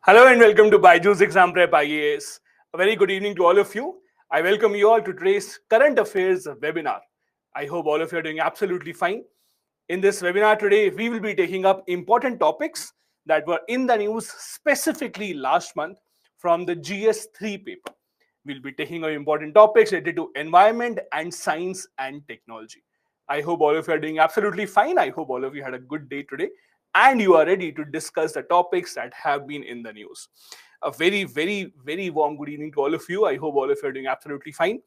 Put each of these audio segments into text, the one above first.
Hello and welcome to Byju's Exam Prep IAS. A very good evening to all of you. I welcome you all to today's Current Affairs webinar. I hope all of you are doing absolutely fine. In this webinar today, we will be taking up important topics that were in the news specifically last month from the GS3 paper. We'll be taking up important topics related to environment and science and technology. I hope all of you are doing absolutely fine. I hope all of you had a good day today and you are ready to discuss the topics that have been in the news. A very warm good evening to all of you. I hope all of you are doing absolutely fine.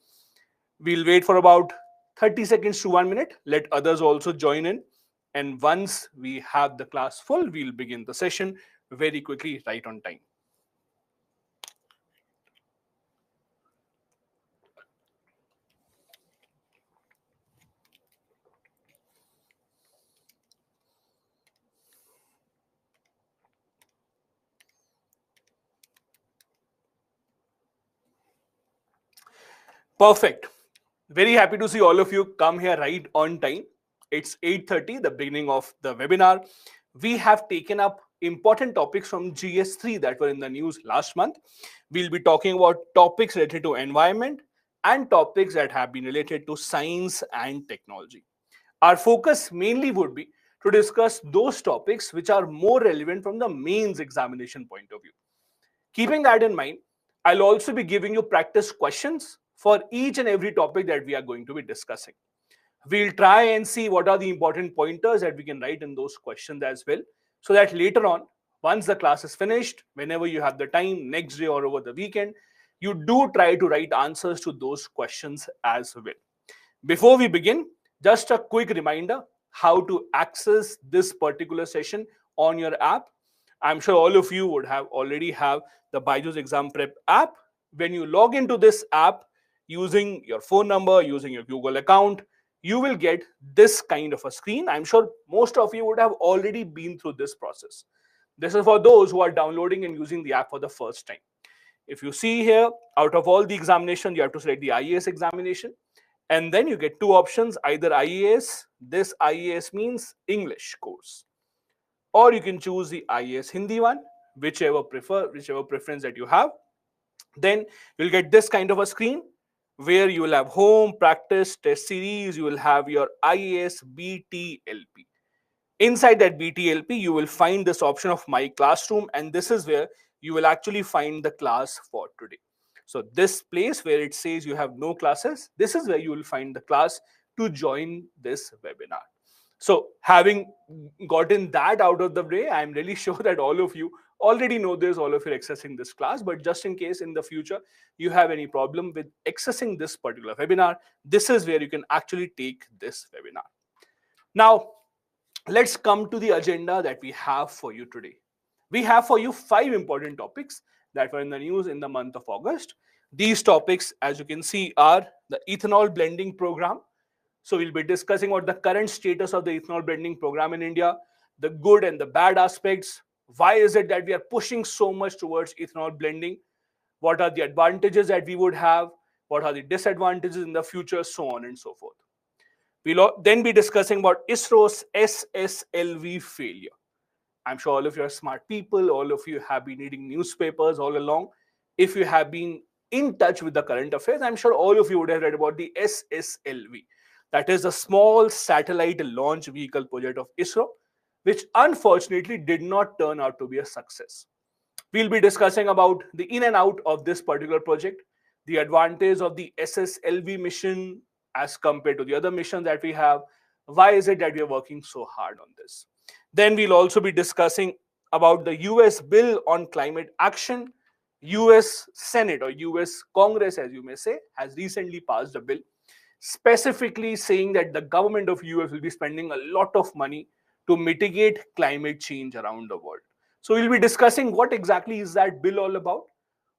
We'll wait for about 30 seconds to 1 minute. Let others also join in. And once we have the class full, we'll begin the session very quickly, right on time. Perfect. Very happy to see all of you come here right on time. It's 8:30, the beginning of the webinar. We have taken up important topics from GS3 that were in the news last month. We'll be talking about topics related to environment and topics that have been related to science and technology. Our focus mainly would be to discuss those topics which are more relevant from the mains examination point of view. Keeping that in mind, I'll also be giving you practice questions for each and every topic that we are going to be discussing. We'll try and see what are the important pointers that we can write in those questions as well, so that later on, once the class is finished, whenever you have the time, next day or over the weekend, you do try to write answers to those questions as well. Before we begin, just a quick reminder how to access this particular session on your app. I'm sure all of you would have already have the Byju's Exam Prep app. When you log into this app using your phone number, using your Google account, you will get this kind of a screen. I'm sure most of you would have already been through this process. This is for those who are downloading and using the app for the first time. If you see here, out of all the examination, you have to select the IAS examination. And then you get two options, either IAS, this IAS means English course, or you can choose the IAS Hindi one, whichever preference that you have. Then you'll get this kind of a screen where you will have home, practice, test series, you will have your IAS BTLP. Inside that BTLP, you will find this option of My Classroom, and this is where you will actually find the class for today. So this place where it says you have no classes, this is where you will find the class to join this webinar. So having gotten that out of the way, I'm really sure that all of you already know this, all of you are accessing this class, but just in case in the future you have any problem with accessing this particular webinar, this is where you can actually take this webinar. Now, let's come to the agenda that we have for you today. We have for you 5 important topics that were in the news in the month of August. These topics, as you can see, are the ethanol blending program. So we'll be discussing what the current status of the ethanol blending program in India, the good and the bad aspects. Why is it that we are pushing so much towards ethanol blending? What are the advantages that we would have? What are the disadvantages in the future? So on and so forth. We'll then be discussing about ISRO's SSLV failure. I'm sure all of you are smart people. All of you have been reading newspapers all along. If you have been in touch with the current affairs, I'm sure all of you would have read about the SSLV. That is a small satellite launch vehicle project of ISRO, which unfortunately did not turn out to be a success. We'll be discussing about the in and out of this particular project, the advantage of the SSLV mission as compared to the other missions that we have. Why is it that we are working so hard on this? Then we'll also be discussing about the US bill on climate action. US Senate or US Congress, as you may say, has recently passed a bill specifically saying that the government of US will be spending a lot of money to mitigate climate change around the world. So we'll be discussing what exactly is that bill all about.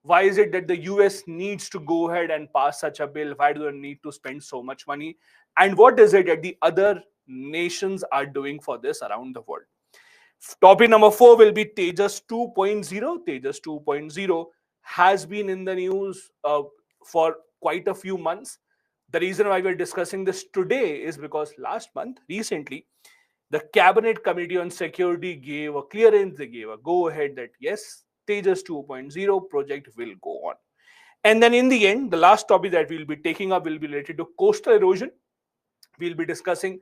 Why is it that the US needs to go ahead and pass such a bill? Why do they need to spend so much money? And what is it that the other nations are doing for this around the world? Topic number 4 will be Tejas 2.0. Tejas 2.0 has been in the news for quite a few months. The reason why we're discussing this today is because last month, recently, the Cabinet Committee on Security gave a clearance, they gave a go ahead that yes, Tejas 2.0 project will go on. And then in the end, the last topic that we'll be taking up will be related to coastal erosion. We'll be discussing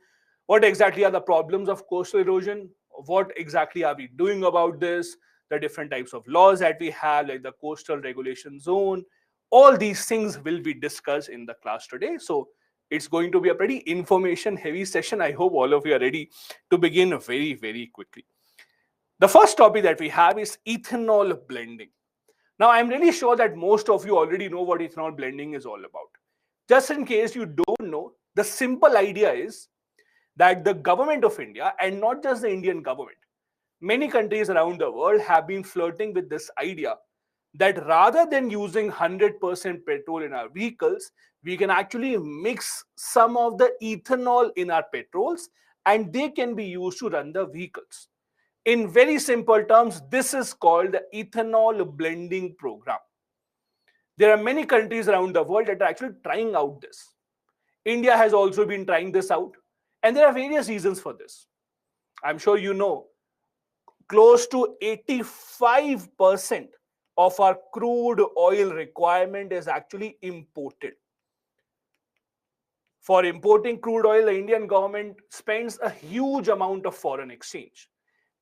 what exactly are the problems of coastal erosion, what exactly are we doing about this, the different types of laws that we have, like the coastal regulation zone. All these things will be discussed in the class today. So it's going to be a pretty information heavy session. I hope all of you are ready to begin very, very quickly. The first topic that we have is ethanol blending. Now, I'm really sure that most of you already know what ethanol blending is all about. Just in case you don't know, the simple idea is that the government of India, and not just the Indian government, many countries around the world have been flirting with this idea that rather than using 100% petrol in our vehicles, we can actually mix some of the ethanol in our petrols and they can be used to run the vehicles. In very simple terms, this is called the ethanol blending program. There are many countries around the world that are actually trying out this. India has also been trying this out, and there are various reasons for this. I'm sure you know, close to 85% of our crude oil requirement is actually imported. For importing crude oil, the Indian government spends a huge amount of foreign exchange.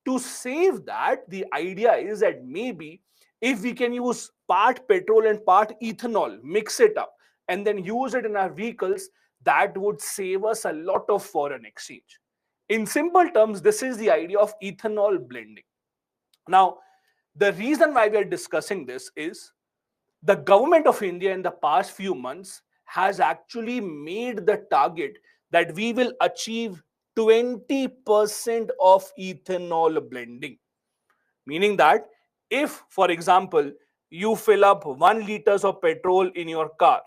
To save that, the idea is that maybe if we can use part petrol and part ethanol, mix it up, and then use it in our vehicles, that would save us a lot of foreign exchange. In simple terms, this is the idea of ethanol blending. Now, the reason why we are discussing this is the government of India in the past few months has actually made the target that we will achieve 20% of ethanol blending. Meaning that if, for example, you fill up 1 liters of petrol in your car,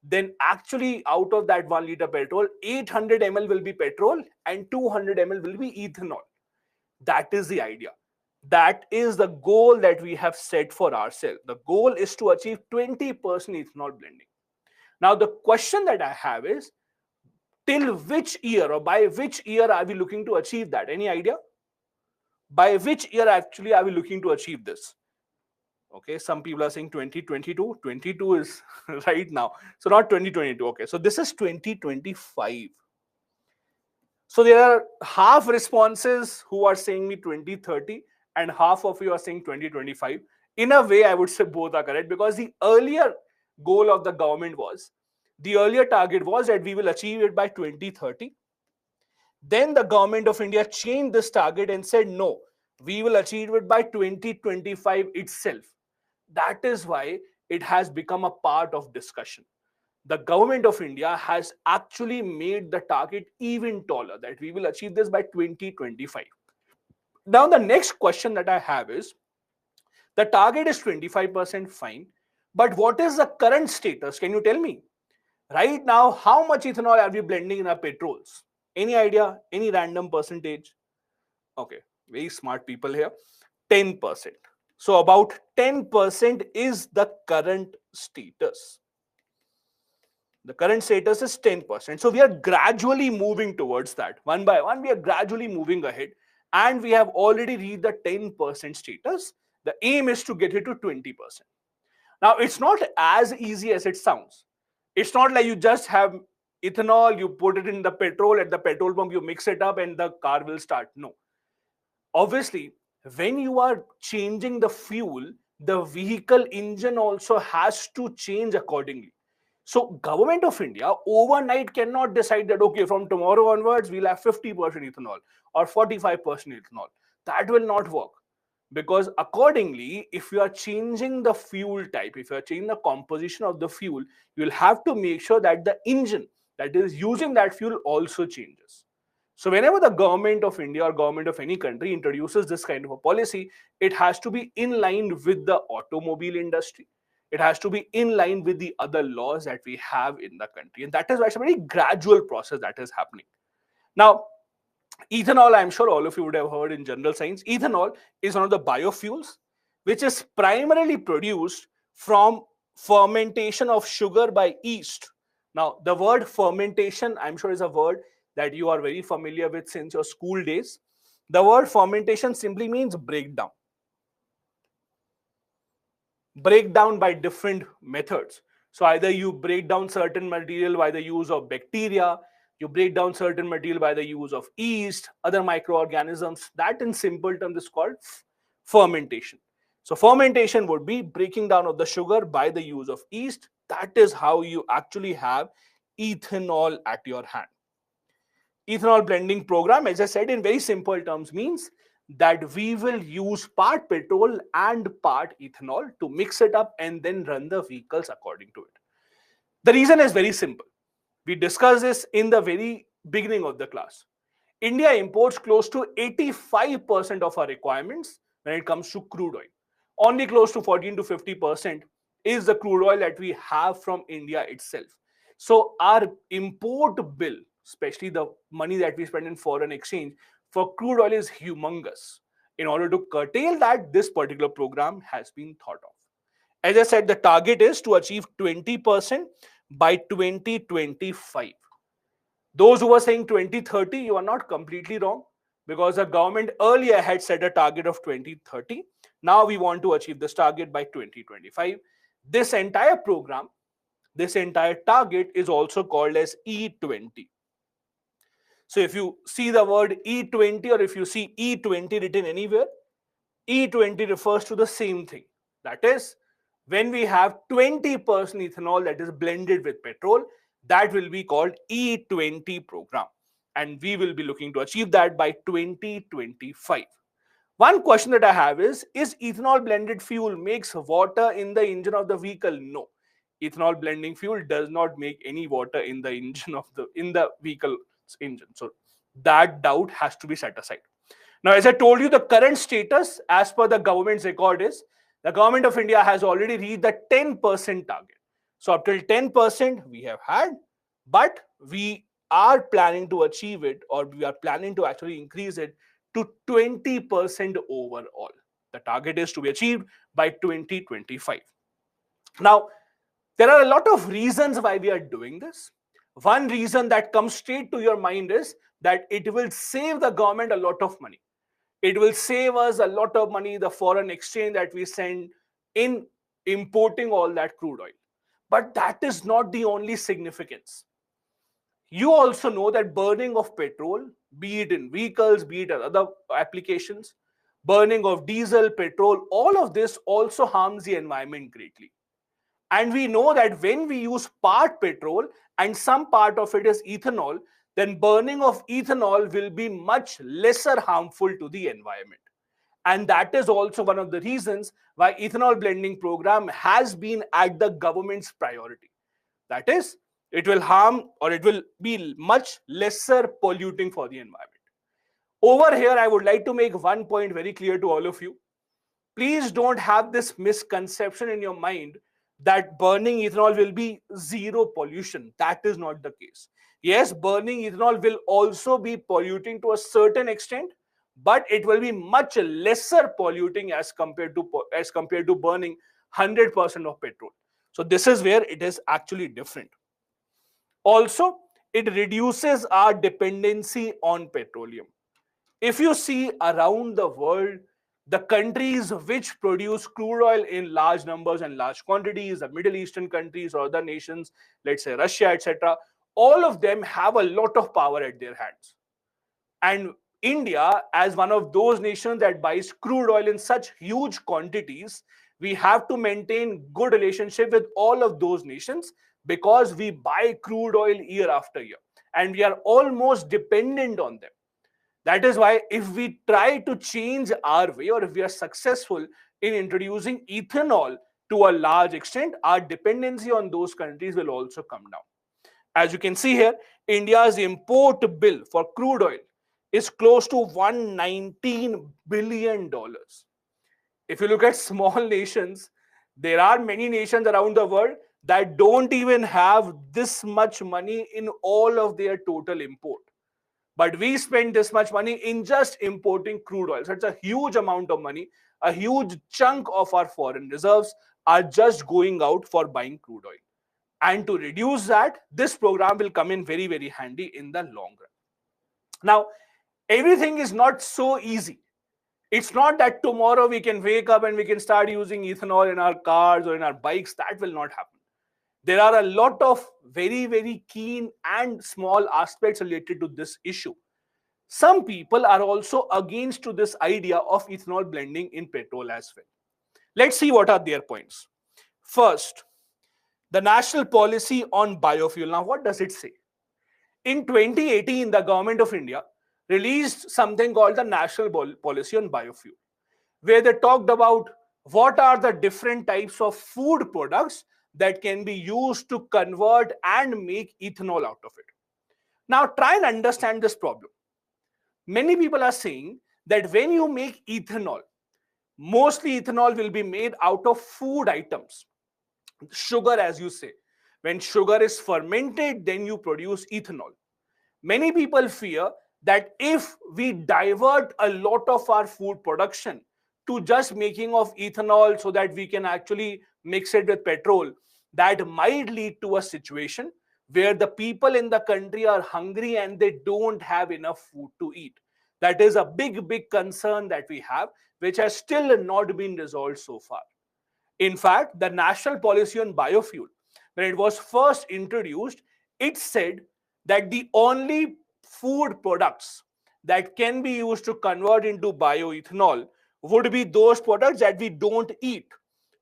then actually out of that 1 liter petrol, 800 ml will be petrol and 200 ml will be ethanol. That is the idea. That is the goal that we have set for ourselves. The goal is to achieve 20% ethanol blending. Now, the question that I have is, till which year or by which year are we looking to achieve that? Any idea? By which year actually are we looking to achieve this? Okay, some people are saying 2022. 22 is right now. So not 2022. Okay, so this is 2025. So there are half responses who are saying me 2030 and half of you are saying 2025. In a way, I would say both are correct, because the earlier goal of the government was, the earlier target was that we will achieve it by 2030. Then the government of India changed this target and said, no, we will achieve it by 2025 itself. That is why it has become a part of discussion. The government of India has actually made the target even taller, that we will achieve this by 2025. Now, the next question that I have is, the target is 25%, fine, but what is the current status? Can you tell me? Right now, how much ethanol are we blending in our petrols? Any idea? Any random percentage? Okay, very smart people here. 10%. So about 10% is the current status. The current status is 10%. So we are gradually moving towards that. One by one, we are gradually moving ahead. And we have already reached the 10% status. The aim is to get it to 20%. Now, it's not as easy as it sounds. It's not like you just have ethanol, you put it in the petrol, at the petrol pump, you mix it up and the car will start. No. Obviously, when you are changing the fuel, the vehicle engine also has to change accordingly. So government of India overnight cannot decide that, okay, from tomorrow onwards, we'll have 50% ethanol or 45% ethanol. That will not work. Because accordingly, if you are changing the fuel type, if you are changing the composition of the fuel, you will have to make sure that the engine that is using that fuel also changes. So whenever the government of India or government of any country introduces this kind of a policy, it has to be in line with the automobile industry. It has to be in line with the other laws that we have in the country. And that is why it's a very gradual process that is happening. Now, ethanol, I'm sure all of you would have heard in general science, ethanol is one of the biofuels which is primarily produced from fermentation of sugar by yeast. Now, the word fermentation, I'm sure, is a word that you are very familiar with since your school days. The word fermentation simply means breakdown. break down by different methods. So either you break down certain material by the use of bacteria, you break down certain material by the use of yeast, other microorganisms. That in simple terms is called fermentation. So fermentation would be breaking down of the sugar by the use of yeast. That is how you actually have ethanol at your hand. Ethanol blending program, as I said in very simple terms, means that we will use part petrol and part ethanol to mix it up and then run the vehicles according to it. The reason is very simple. We discussed this in the very beginning of the class. India imports close to 85% of our requirements when it comes to crude oil. Only close to 14 to 50% is the crude oil that we have from India itself. So our import bill, especially the money that we spend in foreign exchange for crude oil, is humongous. In order to curtail that, this particular program has been thought of. As I said, the target is to achieve 20% by 2025. Those who are saying 2030, you are not completely wrong, because the government earlier had set a target of 2030. Now we want to achieve this target by 2025. This entire program, this entire target is also called as E20. So if you see the word E20 or if you see E20 written anywhere, E20 refers to the same thing. That is, when we have 20% ethanol that is blended with petrol, that will be called E20 program. And we will be looking to achieve that by 2025. One question that I have is ethanol blended fuel makes water in the engine of the vehicle? No. Ethanol blending fuel does not make any water in the engine of the vehicle's engine. So that doubt has to be set aside. Now, as I told you, the current status as per the government's record is the government of India has already reached the 10% target. So up till 10% we have had, but we are planning to achieve it, or we are planning to actually increase it to 20% overall. The target is to be achieved by 2025. Now, there are a lot of reasons why we are doing this. One reason that comes straight to your mind is that it will save the government a lot of money. It will save us a lot of money, the foreign exchange that we send in importing all that crude oil. But that is not the only significance. You also know that burning of petrol, be it in vehicles, be it in other applications, burning of diesel, petrol, all of this also harms the environment greatly. And we know that when we use part petrol and some part of it is ethanol, then burning of ethanol will be much lesser harmful to the environment. And that is also one of the reasons why ethanol blending program has been at the government's priority. That is, it will harm, or it will be much lesser polluting for the environment. Over here, I would like to make one point very clear to all of you. Please don't have this misconception in your mind that burning ethanol will be zero pollution. That is not the case. Yes, burning ethanol will also be polluting to a certain extent, but it will be much lesser polluting as compared to burning 100% of petrol. So this is where it is actually different. Also, it reduces our dependency on petroleum. If you see around the world, the countries which produce crude oil in large numbers and large quantities, the Middle Eastern countries or other nations, let's say Russia, etc., all of them have a lot of power at their hands. And India, as one of those nations that buys crude oil in such huge quantities, we have to maintain good relationship with all of those nations, because we buy crude oil year after year and we are almost dependent on them. That is why if we try to change our way, or if we are successful in introducing ethanol to a large extent, our dependency on those countries will also come down. As you can see here, India's import bill for crude oil is close to $119 billion. If you look at small nations, there are many nations around the world that don't even have this much money in all of their total import. But we spend this much money in just importing crude oil. So it's a huge amount of money. A huge chunk of our foreign reserves are just going out for buying crude oil. And to reduce that, this program will come in very, very handy in the long run. Now, everything is not so easy. It's not that tomorrow we can wake up and we can start using ethanol in our cars or in our bikes. That will not happen. There are a lot of very, very keen and small aspects related to this issue. Some people are also against to this idea of ethanol blending in petrol as well. Let's see what are their points. First, the national policy on biofuel. Now, what does it say? In 2018, the government of India released something called the National Policy on Biofuel, where they talked about what are the different types of food products that can be used to convert and make ethanol out of it. Now, try and understand this problem. Many people are saying that when you make ethanol, mostly ethanol will be made out of food items, sugar, as you say. When sugar is fermented, then you produce ethanol. Many people fear that if we divert a lot of our food production to just making of ethanol so that we can actually mix it with petrol, that might lead to a situation where the people in the country are hungry and they don't have enough food to eat. That is a big, big concern that we have, which has still not been resolved so far. In fact, the national policy on biofuel, when it was first introduced, it said that the only food products that can be used to convert into bioethanol would be those products that we don't eat.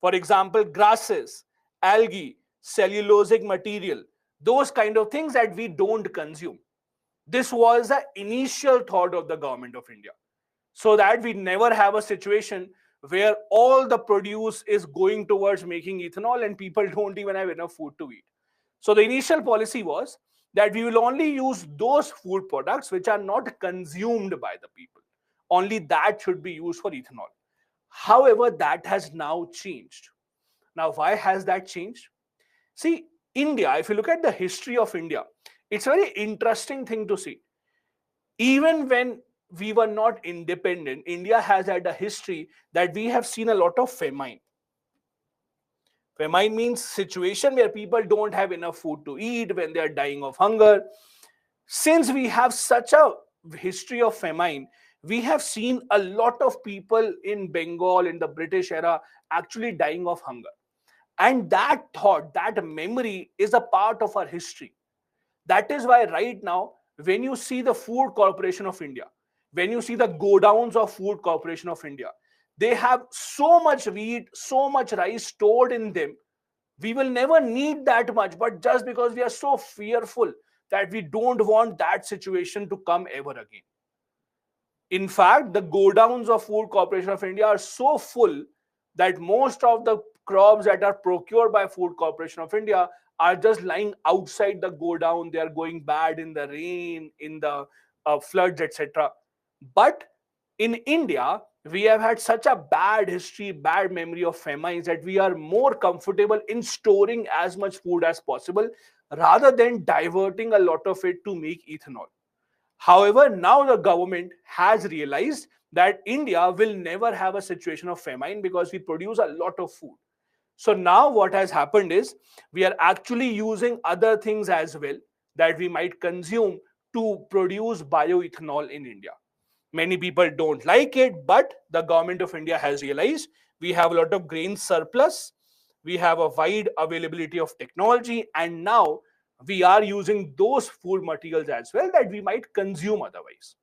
For example, grasses, algae, cellulosic material, those kind of things that we don't consume. This was the initial thought of the government of India, so that we never have a situation where all the produce is going towards making ethanol and people don't even have enough food to eat. So the initial policy was that we will only use those food products which are not consumed by the people. Only that should be used for ethanol. However, that has now changed. Now, why has that changed? See, India, if you look at the history of India, it's a very interesting thing to see. Even when we were not independent, India has had a history that we have seen a lot of famine. Famine means situation where people don't have enough food to eat, when they are dying of hunger. Since we have such a history of famine, we have seen a lot of people in Bengal in the British era actually dying of hunger. And that thought, that memory is a part of our history. That is why right now, when you see the Food Corporation of India, when you see the godowns of Food Corporation of India, they have so much wheat, so much rice stored in them. We will never need that much, but just because we are so fearful that we don't want that situation to come ever again. In fact, the godowns of Food Corporation of India are so full that most of the crops that are procured by Food Corporation of India are just lying outside the godown. They are going bad in the rain, in the floods, etc. But in India, we have had such a bad history, bad memory of famines that we are more comfortable in storing as much food as possible rather than diverting a lot of it to make ethanol. However, now the government has realized that India will never have a situation of famine because we produce a lot of food. So now what has happened is we are actually using other things as well that we might consume to produce bioethanol in India. Many people don't like it, but the government of India has realized we have a lot of grain surplus, we have a wide availability of technology, and now we are using those food materials as well that we might consume otherwise.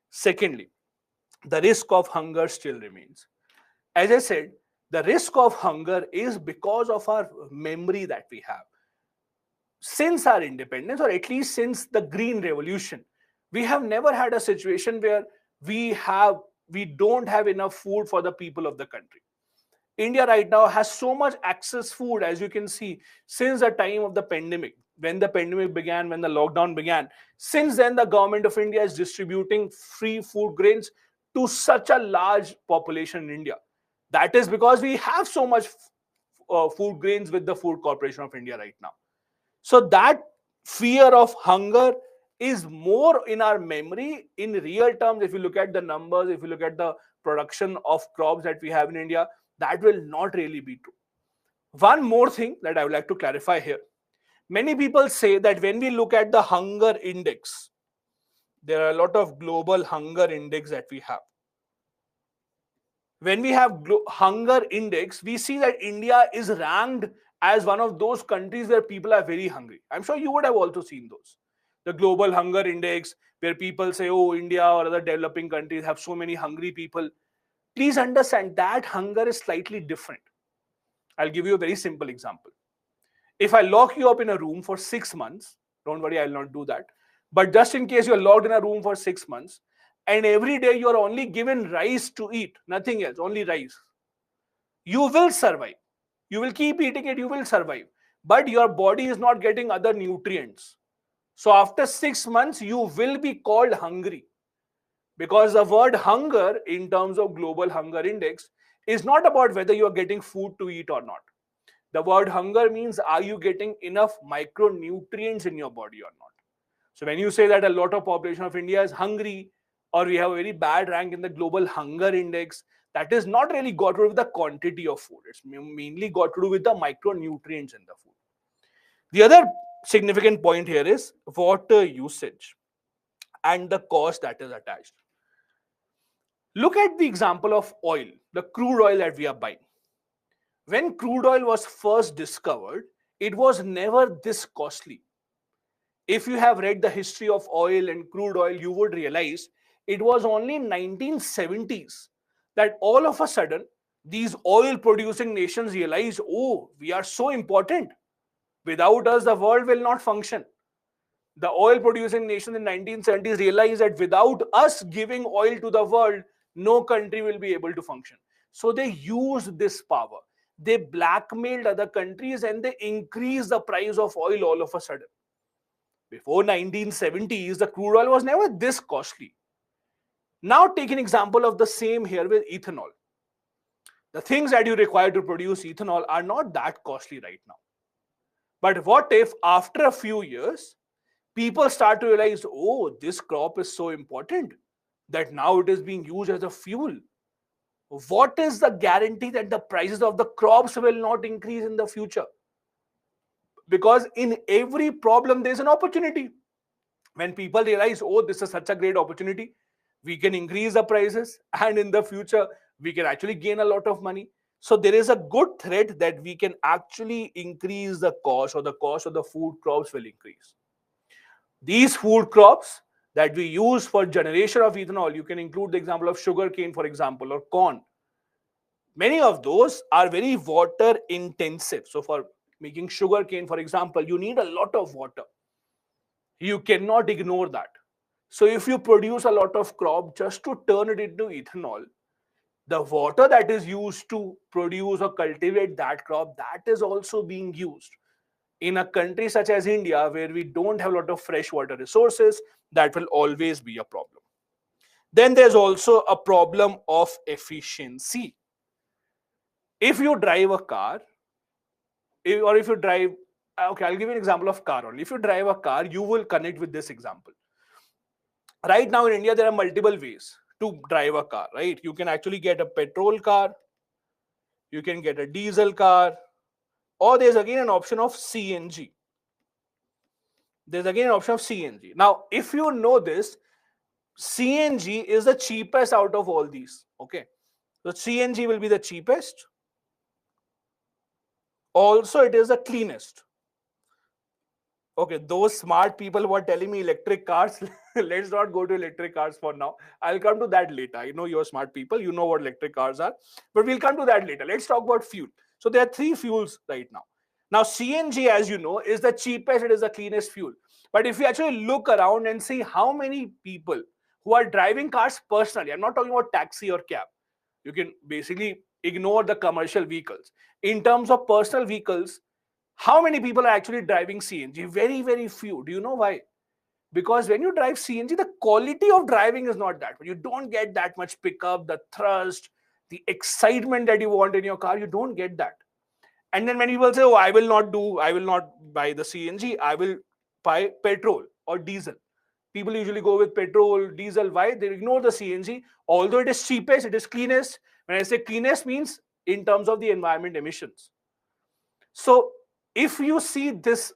Secondly, the risk of hunger still remains. As I said, the risk of hunger is because of our memory that we have. Since our independence, or at least since the Green Revolution, we have never had a situation where we don't have enough food for the people of the country. India right now has so much excess food, as you can see, since the time of the pandemic. When the pandemic began, when the lockdown began, since then the government of India is distributing free food grains to such a large population in India. That is because we have so much food grains with the Food Corporation of India right now. So that fear of hunger is more in our memory. In real terms, if you look at the numbers, if you look at the production of crops that we have in India, that will not really be true. One more thing that I would like to clarify here. Many people say that when we look at the hunger index, there are a lot of global hunger index that we have. when we have hunger index, we see that India is ranked as one of those countries where people are very hungry. I'm sure you would have also seen those. The global hunger index, where people say, oh, India or other developing countries have so many hungry people. Please understand that hunger is slightly different. I'll give you a very simple example. If I lock you up in a room for 6 months, don't worry, I'll not do that. But just in case you're locked in a room for 6 months, and every day you're only given rice to eat, nothing else, only rice, you will survive. You will keep eating it, you will survive. But your body is not getting other nutrients. So after 6 months, you will be called hungry. Because the word hunger, in terms of global hunger index, is not about whether you are getting food to eat or not. The word hunger means, are you getting enough micronutrients in your body or not? So when you say that a lot of population of India is hungry, or we have a very bad rank in the global hunger index, that is not really got to do with the quantity of food. It's mainly got to do with the micronutrients in the food. The other significant point here is water usage and the cost that is attached. Look at the example of oil, the crude oil that we are buying. When crude oil was first discovered, it was never this costly. If you have read the history of oil and crude oil, you would realize it was only in 1970s that all of a sudden these oil producing nations realized, oh, we are so important. Without us, the world will not function. The oil producing nations in 1970s realized that without us giving oil to the world, no country will be able to function. So they used this power. They blackmailed other countries and they increased the price of oil all of a sudden. Before 1970s, the crude oil was never this costly. Now take an example of the same here with ethanol. The things that you require to produce ethanol are not that costly right now. But what if after a few years, people start to realize, oh, this crop is so important that now it is being used as a fuel. What is the guarantee that the prices of the crops will not increase in the future? Because in every problem, there's an opportunity. When people realize, oh, this is such a great opportunity, we can increase the prices, and in the future, we can actually gain a lot of money. So there is a good threat that we can actually increase the cost, or the cost of the food crops will increase. These food crops that we use for generation of ethanol, you can include the example of sugarcane, for example, or corn. Many of those are very water intensive. So for making sugarcane, for example, you need a lot of water. You cannot ignore that. So if you produce a lot of crop just to turn it into ethanol, the water that is used to produce or cultivate that crop, that is also being used. In a country such as India, where we don't have a lot of fresh water resources, that will always be a problem. Then there's also a problem of efficiency. If you drive a car, or if you drive, okay, I'll give you an example of car only. If you drive a car, you will connect with this example. Right now in India, there are multiple ways to drive a car, right? You can actually get a petrol car, you can get a diesel car, or there's again an option of CNG. There's again an option of CNG. Now, if you know this, CNG is the cheapest out of all these. Okay. So CNG will be the cheapest. Also, it is the cleanest. Okay, those smart people who are telling me electric cars, let's not go to electric cars for now. I'll come to that later. I know you're smart people, you know what electric cars are, but we'll come to that later. Let's talk about fuel. So there are three fuels right now. Now, CNG, as you know, is the cheapest, it is the cleanest fuel. But if you actually look around and see how many people who are driving cars personally, I'm not talking about taxi or cab. You can basically ignore the commercial vehicles. In terms of personal vehicles, how many people are actually driving CNG? Very, very few. Do you know why? Because when you drive CNG, the quality of driving is not that. You don't get that much pickup, the thrust, the excitement that you want in your car. You don't get that. And then when people say, oh, I will not buy the CNG, I will buy petrol or diesel. People usually go with petrol, diesel. Why? They ignore the CNG. Although it is cheapest, it is cleanest. When I say cleanest, means in terms of the environment emissions. So if you see this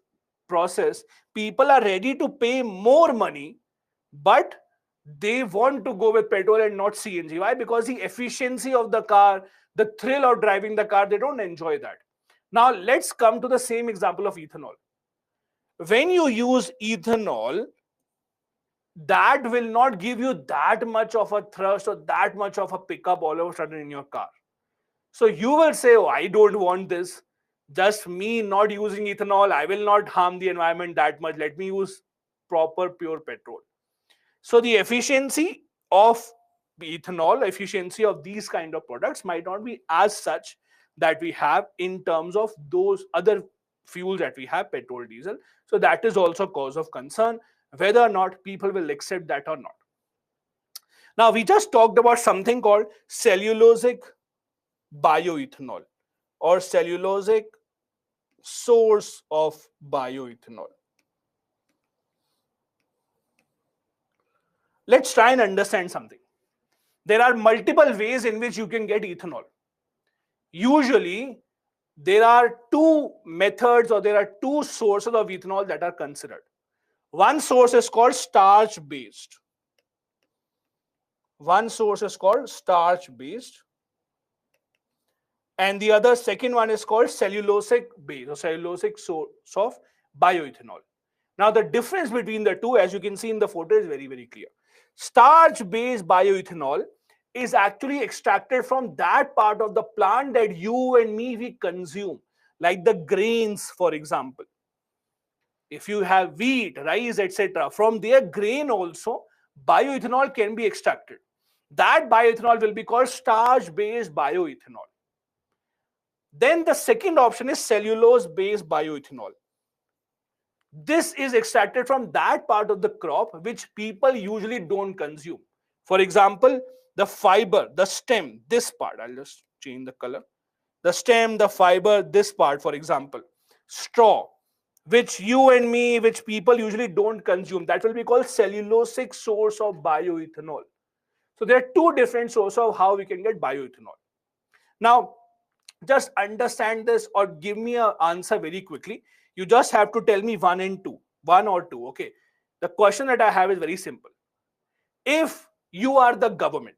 process, people are ready to pay more money, but They want to go with petrol and not CNG. Why? Because the efficiency of the car, the thrill of driving the car, they don't enjoy that. Now, let's come to the same example of ethanol. When you use ethanol, that will not give you that much of a thrust or that much of a pickup all of a sudden in your car. So you will say, oh, I don't want this. Just me not using ethanol, I will not harm the environment that much. Let me use proper pure petrol. So the efficiency of ethanol, efficiency of these kind of products might not be as such that we have in terms of those other fuels that we have, petrol, diesel. So that is also a cause of concern, whether or not people will accept that or not. Now, we just talked about something called cellulosic bioethanol or cellulosic source of bioethanol. Let's try and understand something. There are multiple ways in which you can get ethanol. Usually, there are two methods or there are two sources of ethanol that are considered. One source is called starch-based. One source is called starch-based. And the other second one is called cellulosic-based or cellulosic source of bioethanol. Now, the difference between the two, as you can see in the photo, is very, very clear. Starch-based bioethanol is actually extracted from that part of the plant that you and me we consume, like the grains, for example. If you have wheat, rice, etc., from their grain also, bioethanol can be extracted. That bioethanol will be called starch-based bioethanol. Then the second option is cellulose-based bioethanol. This is extracted from that part of the crop which people usually don't consume. For example, the fiber, the stem, this part, I'll just change the color. The stem, the fiber, this part, for example, straw, which you and me, which people usually don't consume, that will be called cellulosic source of bioethanol. So there are two different sources of how we can get bioethanol. Now, just understand this or give me an answer very quickly. You just have to tell me one and two, one or two. Okay. The question that I have is very simple. If you are the government,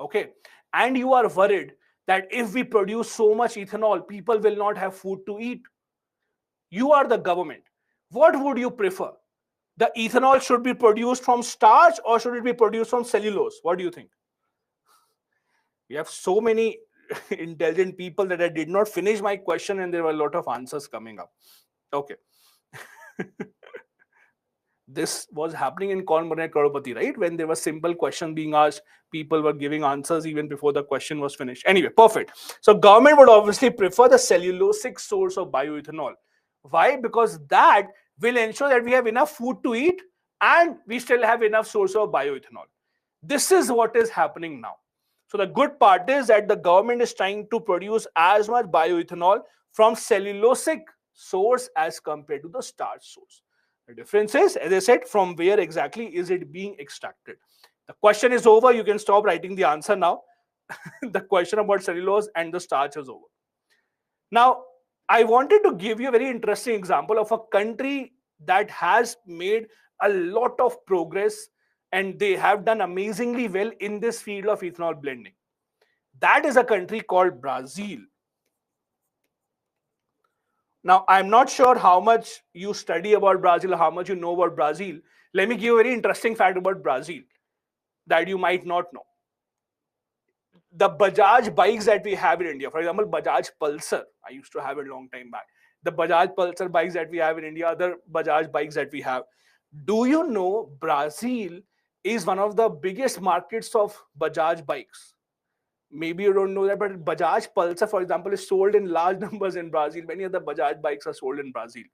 okay, and you are worried that if we produce so much ethanol, people will not have food to eat. You are the government. What would you prefer? The ethanol should be produced from starch or should it be produced from cellulose? What do you think? We have so many intelligent people that I did not finish my question and there were a lot of answers coming up. Okay. This was happening in Kaun Banega Crorepati, right? When there was simple question being asked, people were giving answers even before the question was finished. Anyway, perfect. So government would obviously prefer the cellulosic source of bioethanol. Why? Because that will ensure that we have enough food to eat and we still have enough source of bioethanol. This is what is happening now. So the good part is that the government is trying to produce as much bioethanol from cellulosic source as compared to the starch source. The difference is, as I said, from where exactly is it being extracted. The question is over. You can stop writing the answer now. The question about cellulose and the starch is over. Now, I wanted to give you a very interesting example of a country that has made a lot of progress and they have done amazingly well in this field of ethanol blending. That is a country called Brazil. Now, I'm not sure how much you study about Brazil, how much you know about Brazil. Let me give you a very interesting fact about Brazil that you might not know. The Bajaj bikes that we have in India, for example, Bajaj Pulsar, I used to have it a long time back. The Bajaj Pulsar bikes that we have in India, other Bajaj bikes that we have. Do you know Brazil is one of the biggest markets of Bajaj bikes? Maybe you don't know that, but Bajaj Pulsar, for example, is sold in large numbers in Brazil. Many other Bajaj bikes are sold in Brazil.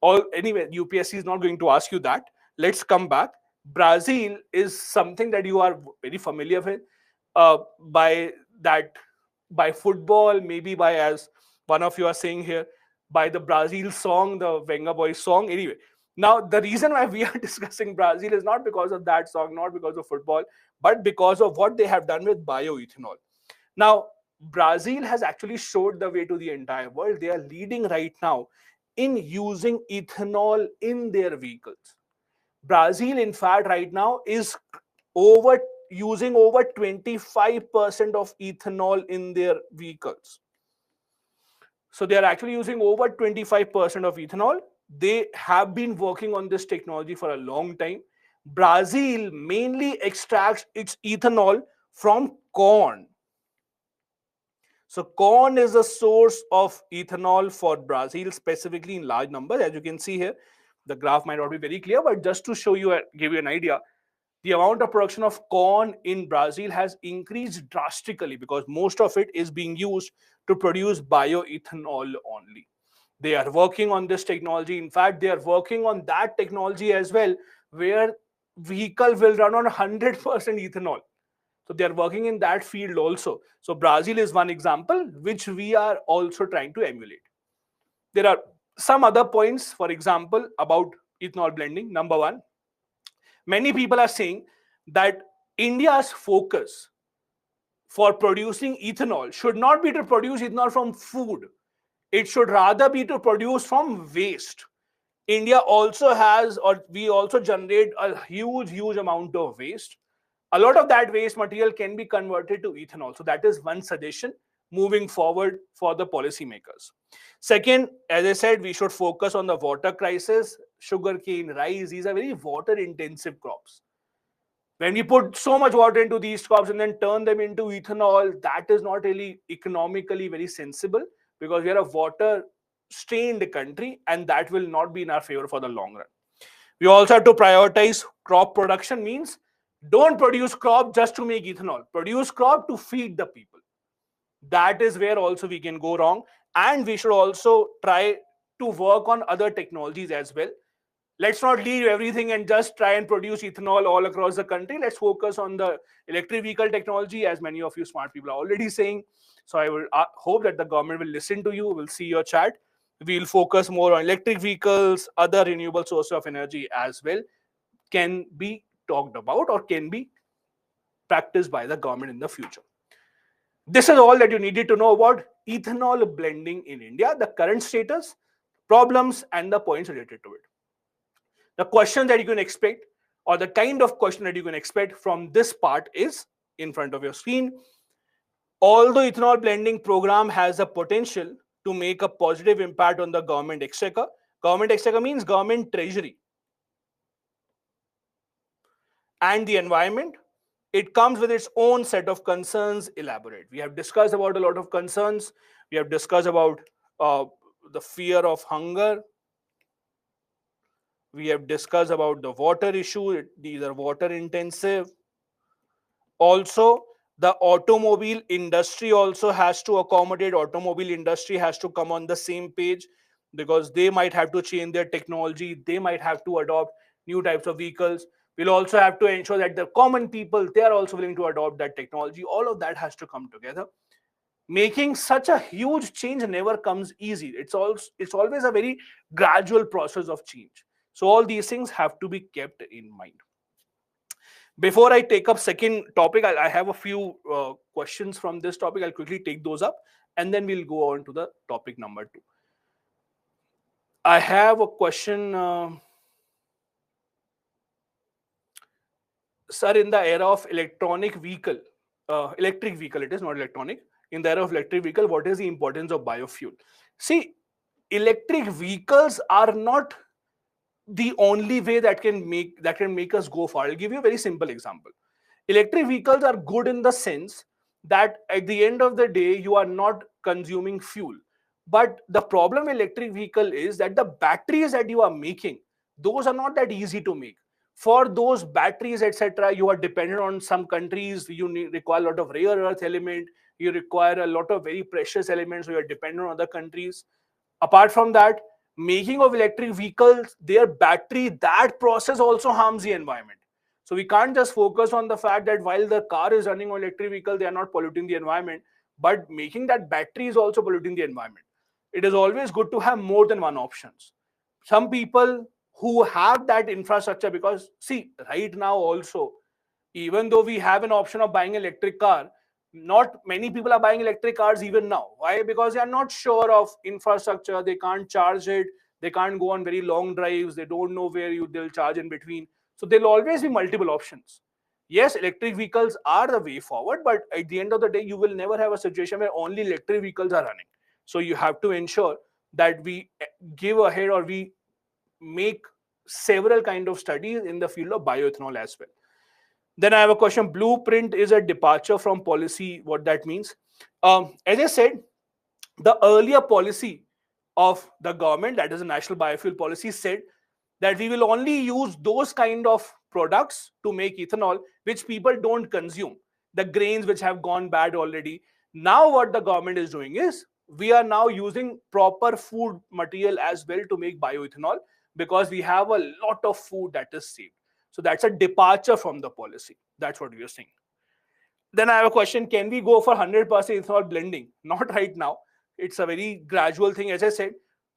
Or anyway, UPSC is not going to ask you that. Let's come back. Brazil is something that you are very familiar with by football, maybe by, as one of you are saying here, by the Brazil song, the Venga Boys song. Anyway, now the reason why we are discussing Brazil is not because of that song, not because of football, but because of what they have done with bioethanol. Now, Brazil has actually showed the way to the entire world. They are leading right now in using ethanol in their vehicles. Brazil, in fact, right now is over using over 25% of ethanol in their vehicles. So they are actually using over 25% of ethanol. They have been working on this technology for a long time. Brazil mainly extracts its ethanol from corn. So corn is a source of ethanol for Brazil, specifically in large numbers. As you can see here, the graph might not be very clear, but just to show you, give you an idea, the amount of production of corn in Brazil has increased drastically because most of it is being used to produce bioethanol only. They are working on this technology. In fact, they are working on that technology as well, where vehicle will run on 100% ethanol. So they are working in that field also. So Brazil is one example which we are also trying to emulate. There are some other points, for example, about ethanol blending. Number one, many people are saying that India's focus for producing ethanol should not be to produce ethanol from food. It should rather be to produce from waste. India also has, or we also generate a huge amount of waste. A lot of that waste material can be converted to ethanol. So that is one suggestion moving forward for the policymakers. Second, as I said, we should focus on the water crisis. Sugarcane, rice, these are very water intensive crops. When we put so much water into these crops and then turn them into ethanol, that is not really economically very sensible because we are a water strained country and that will not be in our favor for the long run. We also have to prioritize crop production, means don't produce crop just to make ethanol. Produce crop to feed the people. That is where also we can go wrong. And we should also try to work on other technologies as well. Let's not leave everything and just try and produce ethanol all across the country. Let's focus on the electric vehicle technology, as many of you smart people are already saying. So I will hope that the government will listen to you, will see your chat. We'll focus more on electric vehicles, other renewable sources of energy as well, can be talked about or can be practiced by the government in the future. This is all that you needed to know about ethanol blending in India, the current status, problems, and the points related to it. The question that you can expect, or the kind of question that you can expect from this part, is in front of your screen. Although ethanol blending program has a potential to make a positive impact on the government exchequer means government treasury, and the environment, it comes with its own set of concerns. Elaborate. We have discussed about a lot of concerns. We have discussed about the fear of hunger. We have discussed about the water issue. These are water intensive. Also, the automobile industry also has to accommodate. Automobile industry has to come on the same page because they might have to change their technology. They might have to adopt new types of vehicles. We'll also have to ensure that the common people, they are also willing to adopt that technology. All of that has to come together. Making such a huge change never comes easy. It's always a very gradual process of change. So all these things have to be kept in mind. Before I take up second topic, I have a few questions from this topic. I'll quickly take those up and then we'll go on to the topic number 2. I have a question. Sir, in the era of electric vehicle, it is not electronic. In the era of electric vehicle, what is the importance of biofuel? See, electric vehicles are not the only way that can make us go far. I'll give you a very simple example. Electric vehicles are good in the sense that at the end of the day, you are not consuming fuel. But the problem with electric vehicle is that the batteries that you are making, those are not that easy to make. For those batteries, etc., you are dependent on some countries. You require a lot of rare earth element. You require a lot of very precious elements. So you are dependent on other countries. Apart from that, making of electric vehicles, their battery, that process also harms the environment. So we can't just focus on the fact that while the car is running on electric vehicle, they are not polluting the environment, but making that battery is also polluting the environment. It is always good to have more than one options. Some people who have that infrastructure, because see, right now also, even though we have an option of buying electric car, not many people are buying electric cars even now. Why? Because they are not sure of infrastructure. They can't charge it. They can't go on very long drives. They don't know where they'll charge in between. So there'll always be multiple options. Yes, electric vehicles are the way forward, but at the end of the day, you will never have a situation where only electric vehicles are running. So you have to ensure that we give ahead, or we make several kind of studies in the field of bioethanol as well. Then I have a question. Blueprint is a departure from policy. What that means? As I said, the earlier policy of the government, that is a national biofuel policy, said that we will only use those kind of products to make ethanol which people don't consume, the grains which have gone bad already. Now what the government is doing is, we are now using proper food material as well to make bioethanol, because we have a lot of food that is saved. So that's a departure from the policy. That's what we are saying. Then I have a question. Can we go for 100% ethanol blending? Not right now. It's a very gradual thing. As I said,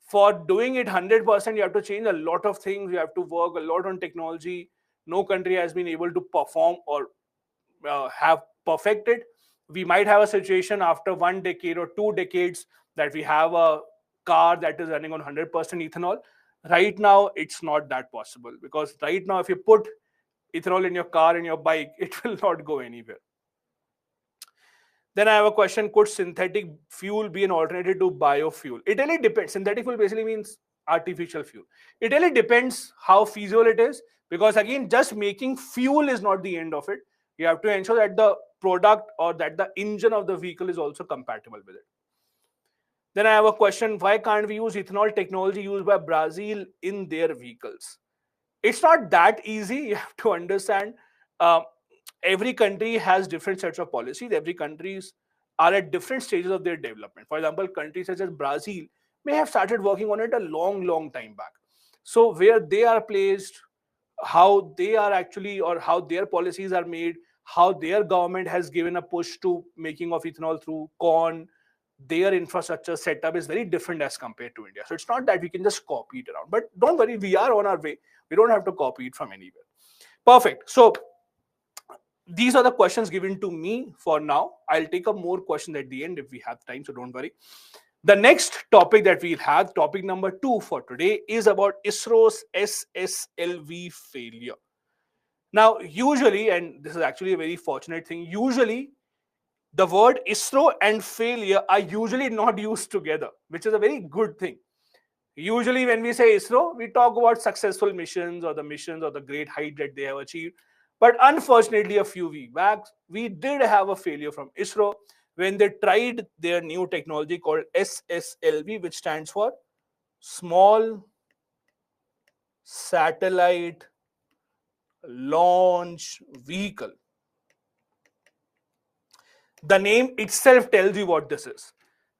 for doing it 100%, you have to change a lot of things. You have to work a lot on technology. No country has been able to perform or have perfected. We might have a situation after 1 decade or 2 decades that we have a car that is running on 100% ethanol. Right now, it's not that possible, because right now, if you put ethanol in your car and your bike, it will not go anywhere. Then I have a question. Could synthetic fuel be an alternative to biofuel? It really depends. Synthetic fuel basically means artificial fuel. It really depends how feasible it is, because again, just making fuel is not the end of it. You have to ensure that the product or that the engine of the vehicle is also compatible with it. Then I have a question. Why can't we use ethanol technology used by Brazil in their vehicles? It's not that easy. You have to understand, every country has different sets of policies. Every countries are at different stages of their development. For example, countries such as Brazil may have started working on it a long time back. So where they are placed, how they are actually, or how their policies are made, how their government has given a push to making of ethanol through corn, their infrastructure setup is very different as compared to India. So it's not that we can just copy it around. But don't worry, we are on our way. We don't have to copy it from anywhere. Perfect. So these are the questions given to me for now. I'll take up more questions at the end if we have time, so don't worry. The next topic that we'll have, topic number 2 for today, is about ISRO's SSLV failure. Now, usually, and this is actually a very fortunate thing, usually the word ISRO and failure are usually not used together, which is a very good thing. Usually when we say ISRO, we talk about successful missions or the great height that they have achieved. But unfortunately, a few weeks back, we did have a failure from ISRO when they tried their new technology called SSLV, which stands for Small Satellite Launch Vehicle. The name itself tells you what this is.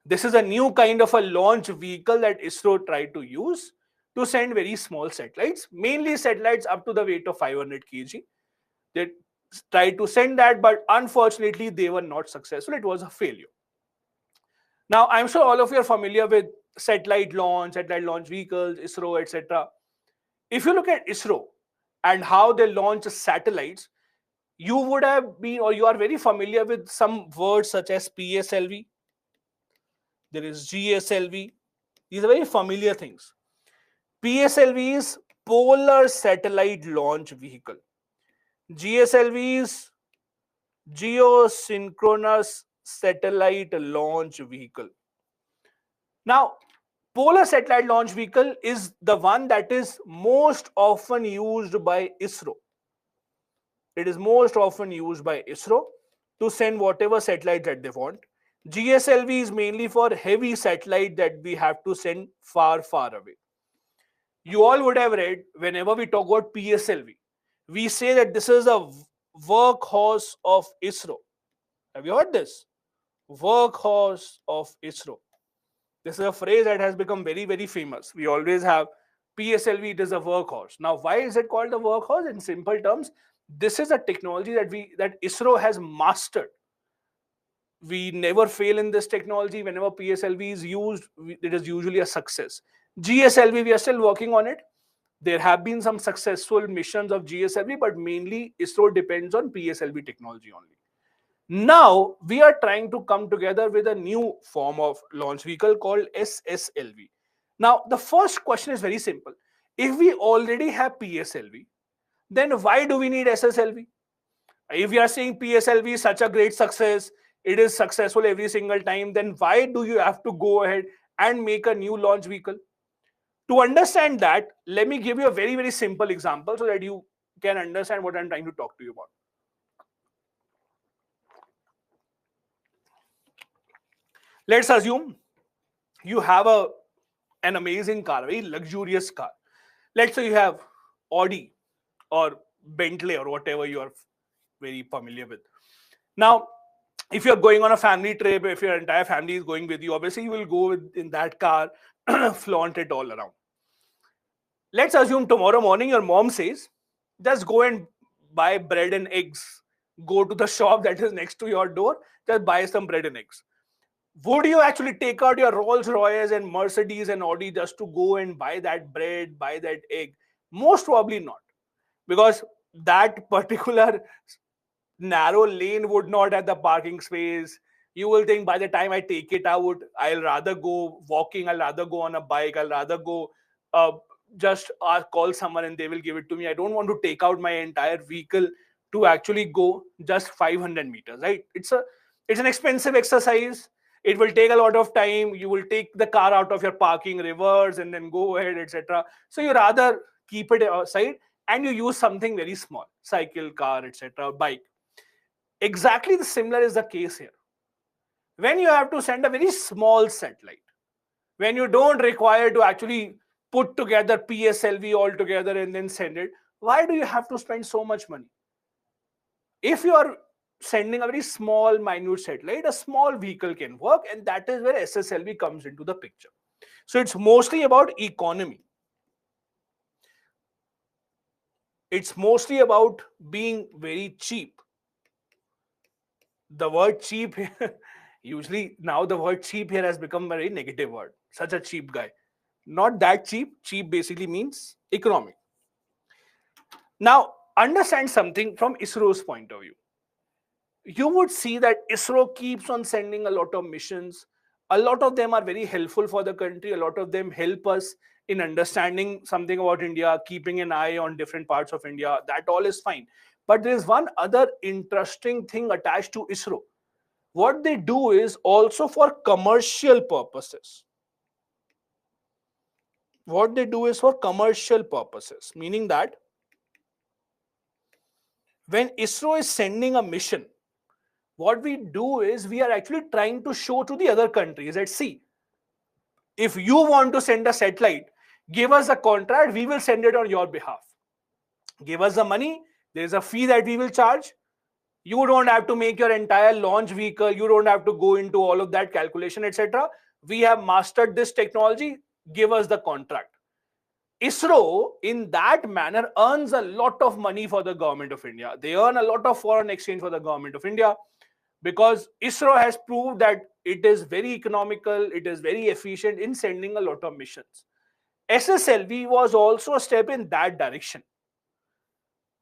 This is a new kind of a launch vehicle that ISRO tried to use to send very small satellites, mainly satellites up to the weight of 500 kg. They tried to send that, but unfortunately, they were not successful. It was a failure. Now, I'm sure all of you are familiar with satellite launch vehicles, ISRO, etc. If you look at ISRO and how they launch satellites, you would have been, or you are very familiar with some words such as PSLV. There is GSLV. These are very familiar things. PSLV is Polar Satellite Launch Vehicle. GSLV is Geosynchronous Satellite Launch Vehicle. Now, Polar Satellite Launch Vehicle is the one that is most often used by ISRO. It is most often used by ISRO to send whatever satellite that they want. GSLV is mainly for heavy satellite that we have to send far away. You all would have read, whenever we talk about PSLV, we say that this is a workhorse of ISRO. Have you heard this? Workhorse of ISRO. This is a phrase that has become very famous. We always have PSLV, it is a workhorse. Now, why is it called a workhorse? In simple terms, this is a technology that ISRO has mastered. We never fail in this technology. Whenever PSLV is used, it is usually a success. GSLV, we are still working on it. There have been some successful missions of GSLV, but mainly ISRO depends on PSLV technology only. Now, we are trying to come together with a new form of launch vehicle called SSLV. Now, the first question is very simple. If we already have PSLV, then why do we need SSLV? If you are saying PSLV is such a great success, it is successful every single time, then why do you have to go ahead and make a new launch vehicle? To understand that, let me give you a very, very simple example so that you can understand what I'm trying to talk to you about. Let's assume you have an amazing car, a very luxurious car. Let's say you have Audi or Bentley or whatever you are very familiar with. Now, if you're going on a family trip, if your entire family is going with you, obviously you will go in that car, flaunt it all around. Let's assume tomorrow morning your mom says, just go and buy bread and eggs. Go to the shop that is next to your door, just buy some bread and eggs. Would you actually take out your Rolls Royce and Mercedes and Audi just to go and buy that bread, buy that egg? Most probably not, because that particular narrow lane would not have the parking space. You will think by the time I take it out, I'll rather go walking, I'll rather go on a bike, I'll rather go uh, just call someone and they will give it to me. I don't want to take out my entire vehicle to actually go just 500 meters, right? It's an expensive exercise. It will take a lot of time. You will take the car out of your parking, reverse, and then go ahead, etc. So you rather keep it aside and you use something very small, cycle, car, etc., bike. Exactly the similar is the case here. When you have to send a very small satellite, when you don't require to actually put together PSLV altogether and then send it, why do you have to spend so much money? If you are sending a very small, minute satellite, a small vehicle can work, and that is where SSLV comes into the picture. So it's mostly about economy. It's mostly about being very cheap. The word cheap usually now the word cheap here has become a very negative word. Such a cheap guy. Not that cheap. Cheap basically means economic. Now, understand something from ISRO's point of view. You would see that ISRO keeps on sending a lot of missions. A lot of them are very helpful for the country. A lot of them help us in understanding something about India, keeping an eye on different parts of India. That all is fine. But there is one other interesting thing attached to ISRO. What they do is also for commercial purposes. What they do is for commercial purposes, meaning that when ISRO is sending a mission, what we do is we are actually trying to show to the other countries that, see, if you want to send a satellite, give us a contract, we will send it on your behalf. Give us the money, there is a fee that we will charge. You don't have to make your entire launch vehicle, you don't have to go into all of that calculation, etc. We have mastered this technology, give us the contract. ISRO, in that manner, earns a lot of money for the government of India. They earn a lot of foreign exchange for the government of India, because ISRO has proved that it is very economical, it is very efficient in sending a lot of missions. SSLV was also a step in that direction.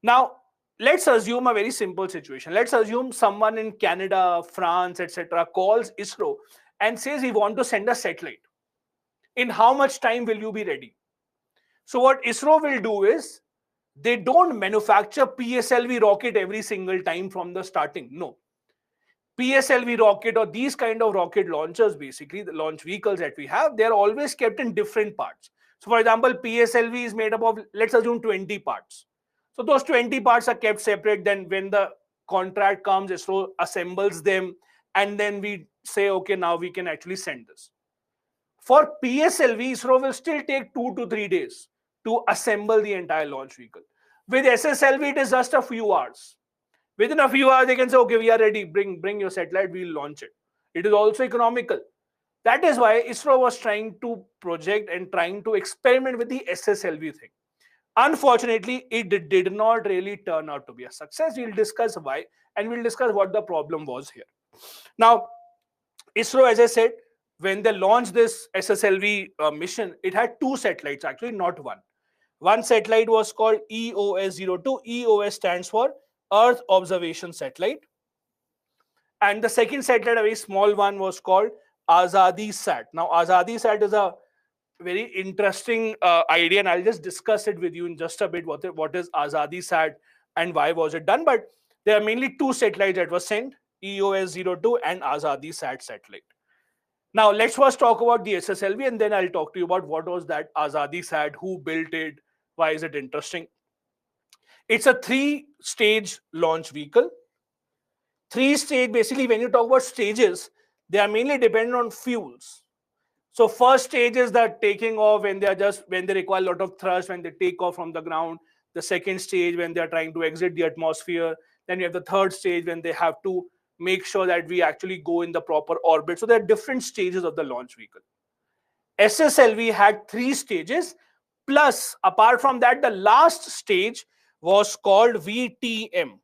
Now, let's assume a very simple situation. Let's assume someone in Canada, France, etc. calls ISRO and says, we want to send a satellite. In how much time will you be ready? So what ISRO will do is, they don't manufacture PSLV rocket every single time from the starting. No. PSLV rocket or these kind of rocket launchers, basically the launch vehicles that we have, they're always kept in different parts. So for example, PSLV is made up of, let's assume, 20 parts. So those 20 parts are kept separate. Then when the contract comes, ISRO assembles them, and then we say, okay, now we can actually send this. For PSLV, ISRO will still take 2 to 3 days to assemble the entire launch vehicle. With SSLV, it is just a few hours. Within a few hours, they can say, okay, we are ready, bring your satellite, we'll launch it. It is also economical. That is why ISRO was trying to project and trying to experiment with the SSLV thing. Unfortunately, it did not really turn out to be a success. We'll discuss why, and we'll discuss what the problem was here. Now, ISRO, as I said, when they launched this SSLV mission, it had 2 satellites, actually, not one. One satellite was called EOS-02. EOS stands for Earth Observation Satellite. And the second satellite, a very small one, was called Azadi Sat. Now, Azadi Sat is a very interesting idea, and I'll just discuss it with you in just a bit. What is Azadi Sat and why was it done? But There are mainly two satellites that were sent, EOS-02 and Azadi Sat satellite. Now, let's first talk about the SSLV, and then I'll talk to you about what was that Azadi Sat, who built it, why is it interesting. It's a three-stage launch vehicle. Three-stage, basically, when you talk about stages, they are mainly dependent on fuels. So first stage is that taking off when they require a lot of thrust, when they take off from the ground. The second stage when they are trying to exit the atmosphere. Then you have the third stage when they have to make sure that we actually go in the proper orbit. So there are different stages of the launch vehicle. SSLV had three stages. Plus, apart from that, the last stage was called VTM.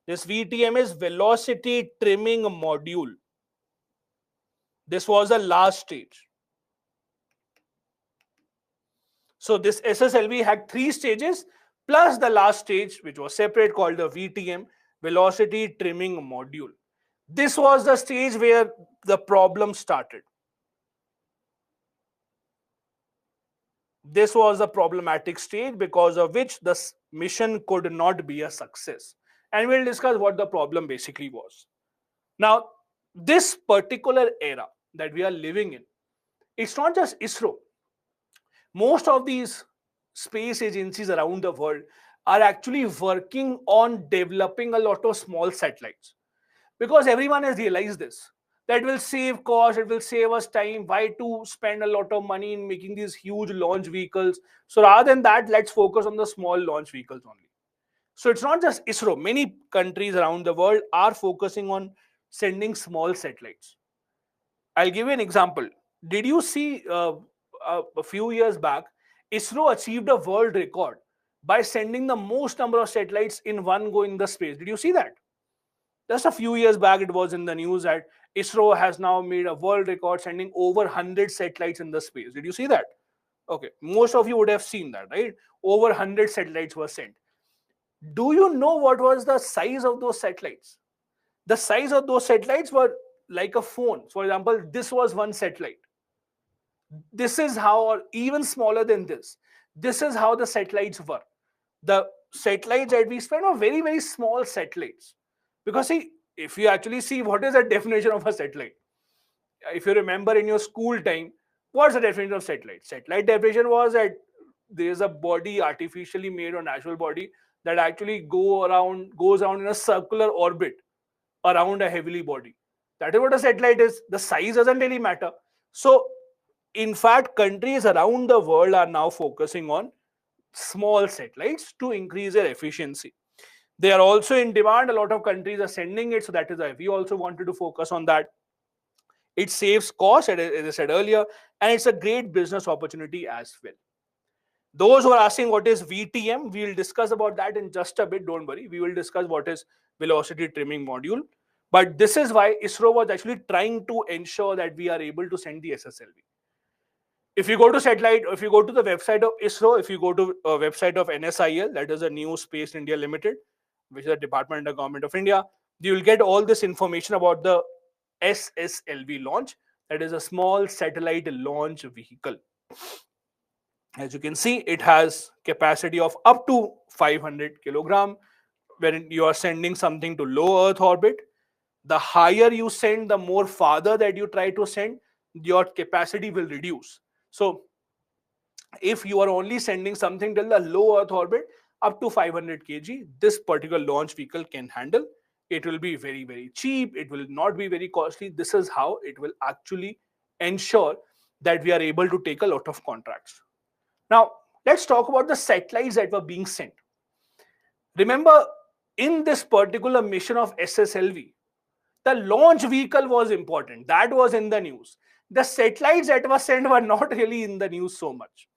This VTM is Velocity Trimming Module. This was the last stage. So this SSLV had three stages plus the last stage, which was separate, called the VTM, Velocity Trimming Module. This was the stage where the problem started. This was the problematic stage because of which the mission could not be a success. And we'll discuss what the problem basically was. Now, this particular era that we are living in, it's not just ISRO. Most of these space agencies around the world are actually working on developing a lot of small satellites, because everyone has realized this, that will save cost, it will save us time. Why to spend a lot of money in making these huge launch vehicles? So rather than that, let's focus on the small launch vehicles only. So it's not just ISRO. Many countries around the world are focusing on sending small satellites. I'll give you an example. Did you see a few years back, ISRO achieved a world record by sending the most number of satellites in one go in the space? Did you see that? Just a few years back, it was in the news that ISRO has now made a world record sending over 100 satellites in the space. Did you see that? Okay, most of you would have seen that, right? Over 100 satellites were sent. Do you know what was the size of those satellites? The size of those satellites were like a phone. For example, this was one satellite. This is how, or even smaller than this. This is how the satellites were. The satellites that we spent are very, very small satellites. Because see, if you actually see what is the definition of a satellite, if you remember in your school time, what's the definition of satellite? Satellite definition was that there is a body artificially made or natural body that actually goes around in a circular orbit around a heavily body. That is what a satellite is. The size doesn't really matter. So, in fact, countries around the world are now focusing on small satellites to increase their efficiency. They are also in demand. A lot of countries are sending it. So that is why we also wanted to focus on that. It saves cost, as I said earlier, and it's a great business opportunity as well. Those who are asking what is VTM, we will discuss about that in just a bit. Don't worry. We will discuss what is Velocity Trimming Module. But this is why ISRO was actually trying to ensure that we are able to send the SSLV. If you go to satellite, if you go to the website of ISRO, if you go to a website of NSIL, that is a New Space India Limited, which is a department of the Government of India, you will get all this information about the SSLV launch. That is a small satellite launch vehicle. As you can see, it has capacity of up to 500 kilogram. When you are sending something to low Earth orbit, the higher you send, the more farther that you try to send, your capacity will reduce. So if you are only sending something till the low Earth orbit up to 500 kg, this particular launch vehicle can handle. It will be very, very cheap. It will not be very costly. This is how it will actually ensure that we are able to take a lot of contracts. Now, let's talk about the satellites that were being sent. Remember, in this particular mission of SSLV, the launch vehicle was important. That was in the news. The satellites that were sent were not really in the news so much,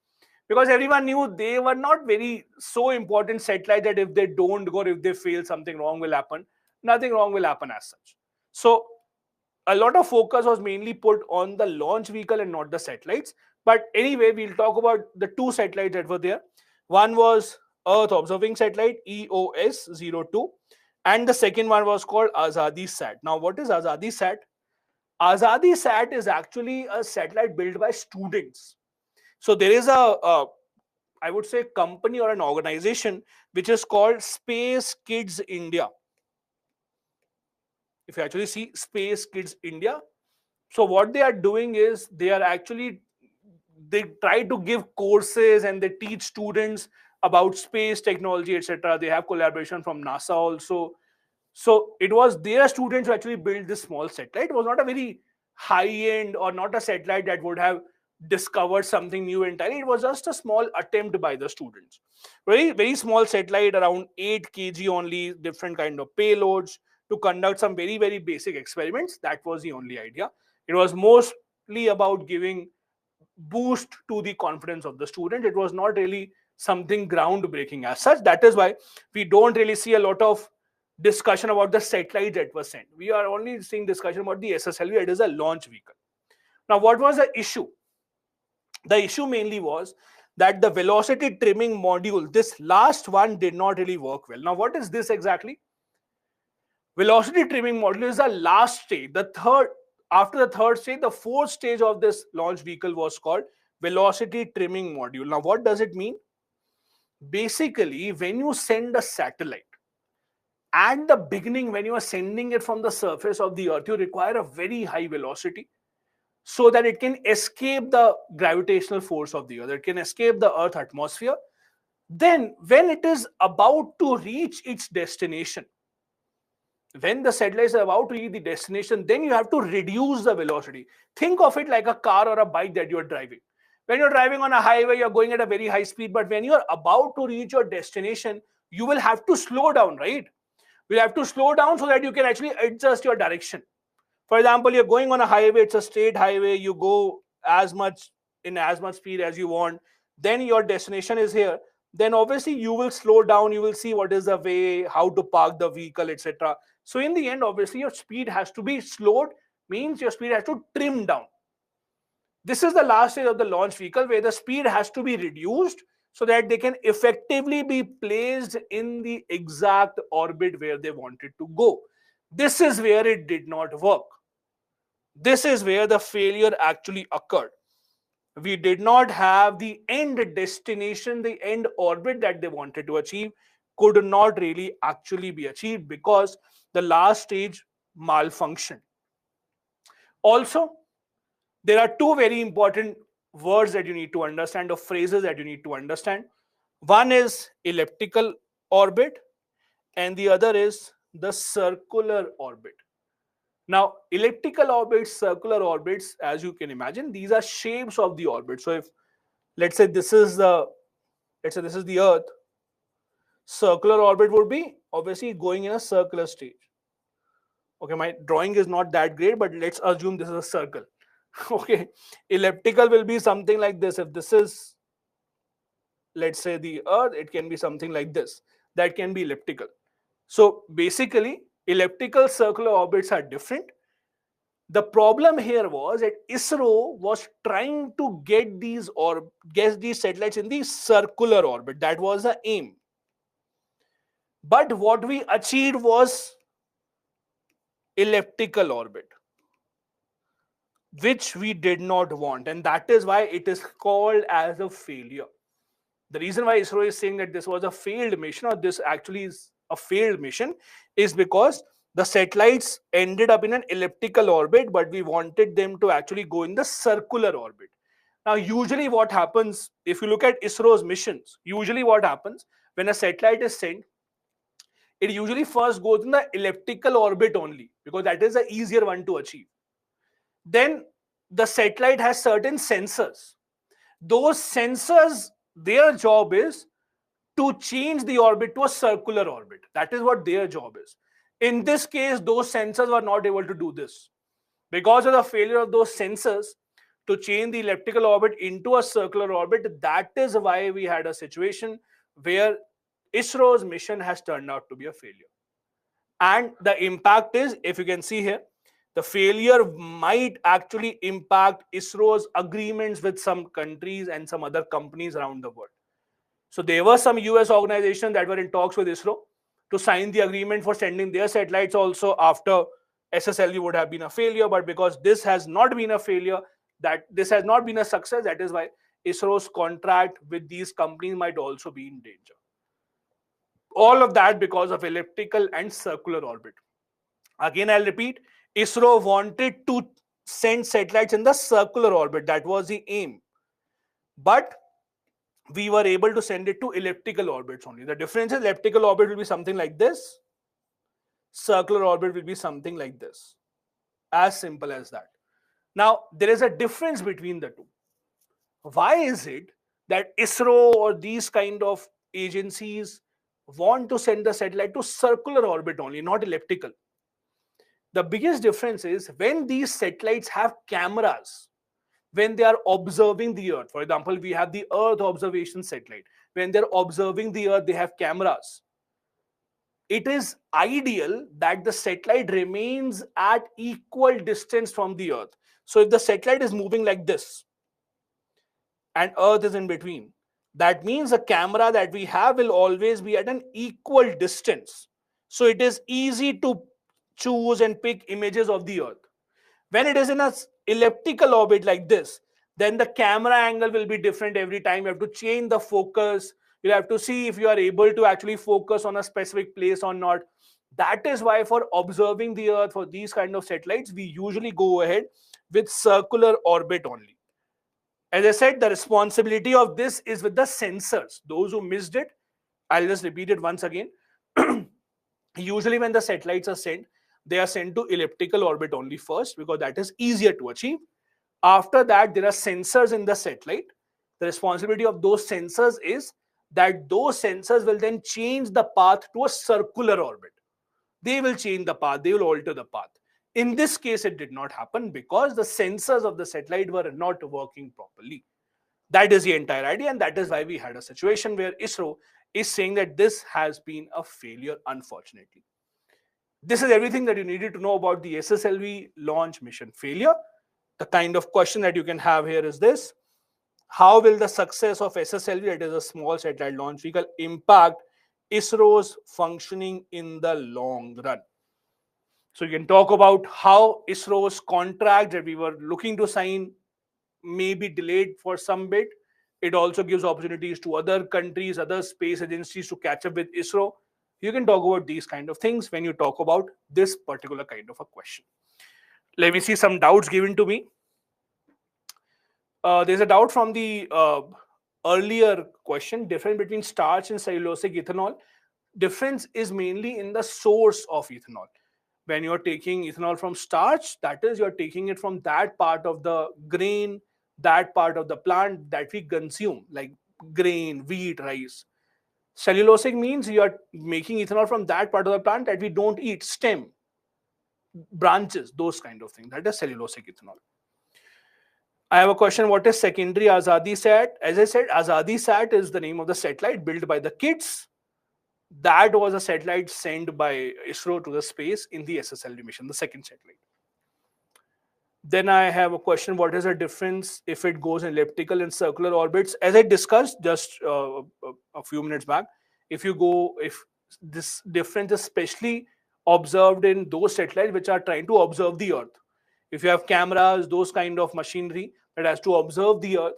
because everyone knew they were not very so important satellites that if they don't go or if they fail, something wrong will happen. Nothing wrong will happen as such. So a lot of focus was mainly put on the launch vehicle and not the satellites. But anyway, we'll talk about the two satellites that were there. One was Earth Observing Satellite, EOS-02, and the second one was called Azadi Sat. Now, what is Azadi Sat? Azadi Sat is actually a satellite built by students. So there is I would say, company or an organization which is called Space Kids India. if you actually see Space Kids India, so what they are doing is they try to give courses and they teach students about space technology, etc. They have collaboration from NASA also. So it was their students who actually built this small satellite. It was not a very high end or not a satellite that would have discovered something new entirely. It was just a small attempt by the students. Very, very small satellite, around 8 kg only, different kind of payloads to conduct some very, very basic experiments. That was the only idea. It was mostly about giving boost to the confidence of the student. It was not really something groundbreaking as such. That is why we don't really see a lot of discussion about the satellite that was sent. We are only seeing discussion about the SSLV. It is a launch vehicle. Now, what was the issue? The issue mainly was that the velocity trimming module, this last one, did not really work well. Now, what is this exactly? Velocity trimming module is the last stage. After the third stage, the fourth stage of this launch vehicle was called velocity trimming module. Now, what does it mean? Basically, when you send a satellite, at the beginning, when you are sending it from the surface of the earth, you require a very high velocity so that it can escape the gravitational force of the earth. It can escape the earth atmosphere. Then, when it is about to reach its destination, when the satellite is about to reach the destination, then you have to reduce the velocity. Think of it like a car or a bike that you're driving. When you're driving on a highway, you're going at a very high speed, but when you're about to reach your destination, you will have to slow down, right? You have to slow down so that you can actually adjust your direction. For example, you're going on a highway, it's a straight highway, you go as much speed as you want, then your destination is here. Then obviously you will slow down, you will see what is the way, how to park the vehicle, etc. So in the end, obviously your speed has to be slowed, means your speed has to trim down. This is the last stage of the launch vehicle where the speed has to be reduced so that they can effectively be placed in the exact orbit where they wanted to go. This is where it did not work. This is where the failure actually occurred. We did not have the end destination, the end orbit that they wanted to achieve could not really actually be achieved because the last stage malfunctioned. Also, there are two very important words that you need to understand, or phrases that you need to understand. One is elliptical orbit, and the other is the circular orbit. Now, elliptical orbits, circular orbits, as you can imagine, these are shapes of the orbit. So, if let's say this is the Earth, circular orbit would be obviously going in a circular stage. Okay, my drawing is not that great, but let's assume this is a circle. Okay, elliptical will be something like this. If this is, let's say, the Earth, it can be something like this. That can be elliptical. So basically, elliptical circular orbits are different. The problem here was that ISRO was trying to get these satellites in the circular orbit. That was the aim. But what we achieved was elliptical orbit, which we did not want, and that is why it is called as a failure. The reason why ISRO is saying that this was a failed mission, or this actually is a failed mission, is because the satellites ended up in an elliptical orbit, but we wanted them to actually go in the circular orbit. Now, usually what happens, if you look at ISRO's missions, usually what happens when a satellite is sent, it usually first goes in the elliptical orbit only, because that is the easier one to achieve. Then the satellite has certain sensors. Those sensors, their job is to change the orbit to a circular orbit. That is what their job is. In this case, those sensors were not able to do this. Because of the failure of those sensors to change the elliptical orbit into a circular orbit, that is why we had a situation where ISRO's mission has turned out to be a failure. And the impact is, if you can see here, the failure might actually impact ISRO's agreements with some countries and some other companies around the world. So there were some US organizations that were in talks with ISRO to sign the agreement for sending their satellites also after SSLV would have been a failure. But because this has not been a failure, that this has not been a success, that is why ISRO's contract with these companies might also be in danger. All of that because of elliptical and circular orbit. Again, I'll repeat, ISRO wanted to send satellites in the circular orbit. That was the aim. But we were able to send it to elliptical orbits only. The difference is elliptical orbit will be something like this, circular orbit will be something like this. As simple as that. Now, there is a difference between the two. Why is it that ISRO or these kind of agencies want to send the satellite to circular orbit only, not elliptical? The biggest difference is when these satellites have cameras, when they are observing the earth. For example, we have the earth observation satellite. When they're observing the earth, they have cameras. It is ideal that the satellite remains at equal distance from the earth. So if the satellite is moving like this and earth is in between, that means the camera that we have will always be at an equal distance. So it is easy to choose and pick images of the earth. When it is in a elliptical orbit like this, then the camera angle will be different every time. You have to change the focus. You have to see if you are able to actually focus on a specific place or not. That is why for observing the earth, for these kind of satellites, we usually go ahead with circular orbit only. As I said, the responsibility of this is with the sensors. Those who missed it, I'll just repeat it once again. Usually when the satellites are sent, they are sent to elliptical orbit only first, because that is easier to achieve. After that, there are sensors in the satellite. The responsibility of those sensors is that those sensors will then change the path to a circular orbit. They will change the path, they will alter the path. In this case, it did not happen because the sensors of the satellite were not working properly. That is the entire idea, and that is why we had a situation where ISRO is saying that this has been a failure, unfortunately. This is everything that you needed to know about the SSLV launch mission failure. The kind of question that you can have here is this: how will the success of SSLV, that is a small satellite launch vehicle, impact ISRO's functioning in the long run? So you can talk about how ISRO's contract that we were looking to sign may be delayed for some bit. It also gives opportunities to other countries, other space agencies to catch up with ISRO. You can talk about these kind of things when you talk about this particular kind of a question. Let me see some doubts given to me. There's a doubt from the earlier question: difference between starch and cellulosic ethanol. Difference is mainly in the source of ethanol. When you're taking ethanol from starch, that is, you're taking it from that part of the grain, that part of the plant that we consume, like grain, wheat, rice. Cellulosic means you are making ethanol from that part of the plant that we don't eat, stem, branches, those kind of things. That is cellulosic ethanol. I have a question. What is secondary Azadi Sat? As I said, Azadi Sat is the name of the satellite built by the kids. That was a satellite sent by ISRO to the space in the SSLV mission, the second satellite. Then I have a question. What is the difference if it goes in elliptical and circular orbits? As I discussed just a few minutes back, if this difference is especially observed in those satellites which are trying to observe the earth. If you have cameras, those kind of machinery that has to observe the earth,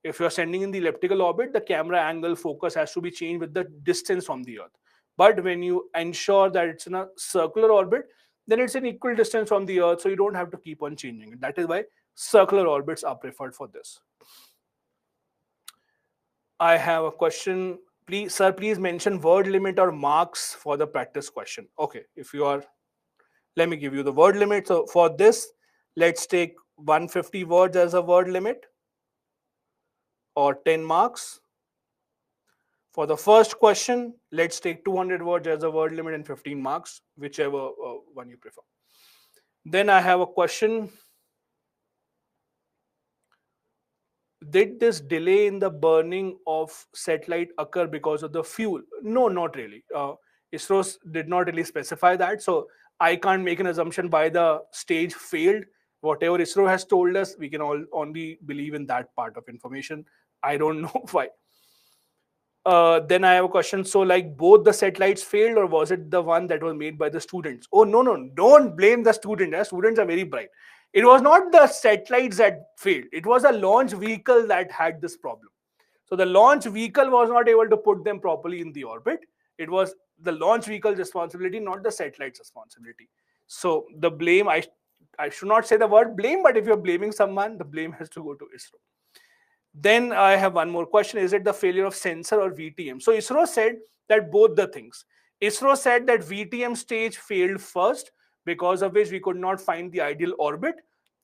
if you're sending in the elliptical orbit, the camera angle focus has to be changed with the distance from the earth. But when you ensure that it's in a circular orbit, then it's an equal distance from the earth, so you don't have to keep on changing it. That is why circular orbits are preferred for this. I have a question. Please, sir, please mention word limit or marks for the practice question. Okay, if you are, let me give you the word limit. So for this, let's take 150 words as a word limit, or 10 marks. For the first question, let's take 200 words as a word limit and 15 marks, whichever one you prefer. Then I have a question. Did this delay in the burning of satellite occur because of the fuel? No, not really. ISRO did not really specify that. So I can't make an assumption why the stage failed. Whatever ISRO has told us, we can all only believe in that part of information. I don't know why. Then I have a question. So, like, both the satellites failed, or was it the one that was made by the students? Oh, no, no, don't blame the student. Students are very bright. It was not the satellites that failed. It was a launch vehicle that had this problem. So the launch vehicle was not able to put them properly in the orbit. It was the launch vehicle's responsibility, not the satellite's responsibility. So the blame, I should not say the word blame, but if you're blaming someone, the blame has to go to ISRO. Then I have one more question. Is it the failure of sensor or VTM? So ISRO said that both the things. ISRO said that VTM stage failed first, because of which we could not find the ideal orbit.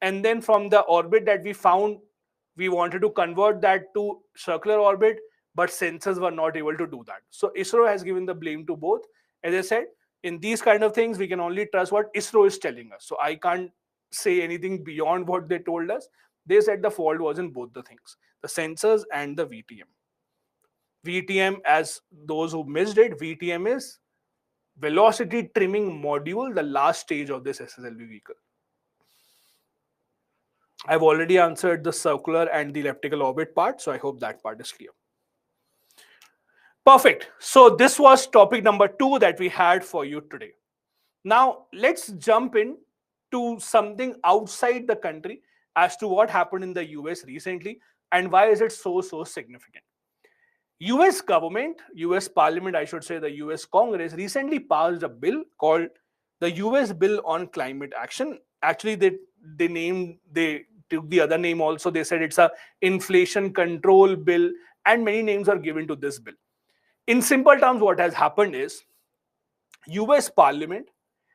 And then from the orbit that we found, we wanted to convert that to circular orbit, but sensors were not able to do that. So ISRO has given the blame to both. As I said, in these kind of things, we can only trust what ISRO is telling us. So I can't say anything beyond what they told us. They said the fault was in both the things, the sensors and the VTM. VTM, as those who missed it, VTM is velocity trimming module, the last stage of this SSLV vehicle. I've already answered the circular and the elliptical orbit part, so I hope that part is clear. Perfect. So this was topic number 2 that we had for you today. Now let's jump in to something outside the country as to what happened in the US recently and why is it so significant. US government, US Parliament, I should say the US Congress recently passed a bill called the US Bill on Climate Action. Actually, they took the other name also. They said it's a inflation control bill, and many names are given to this bill. In simple terms, what has happened is US Parliament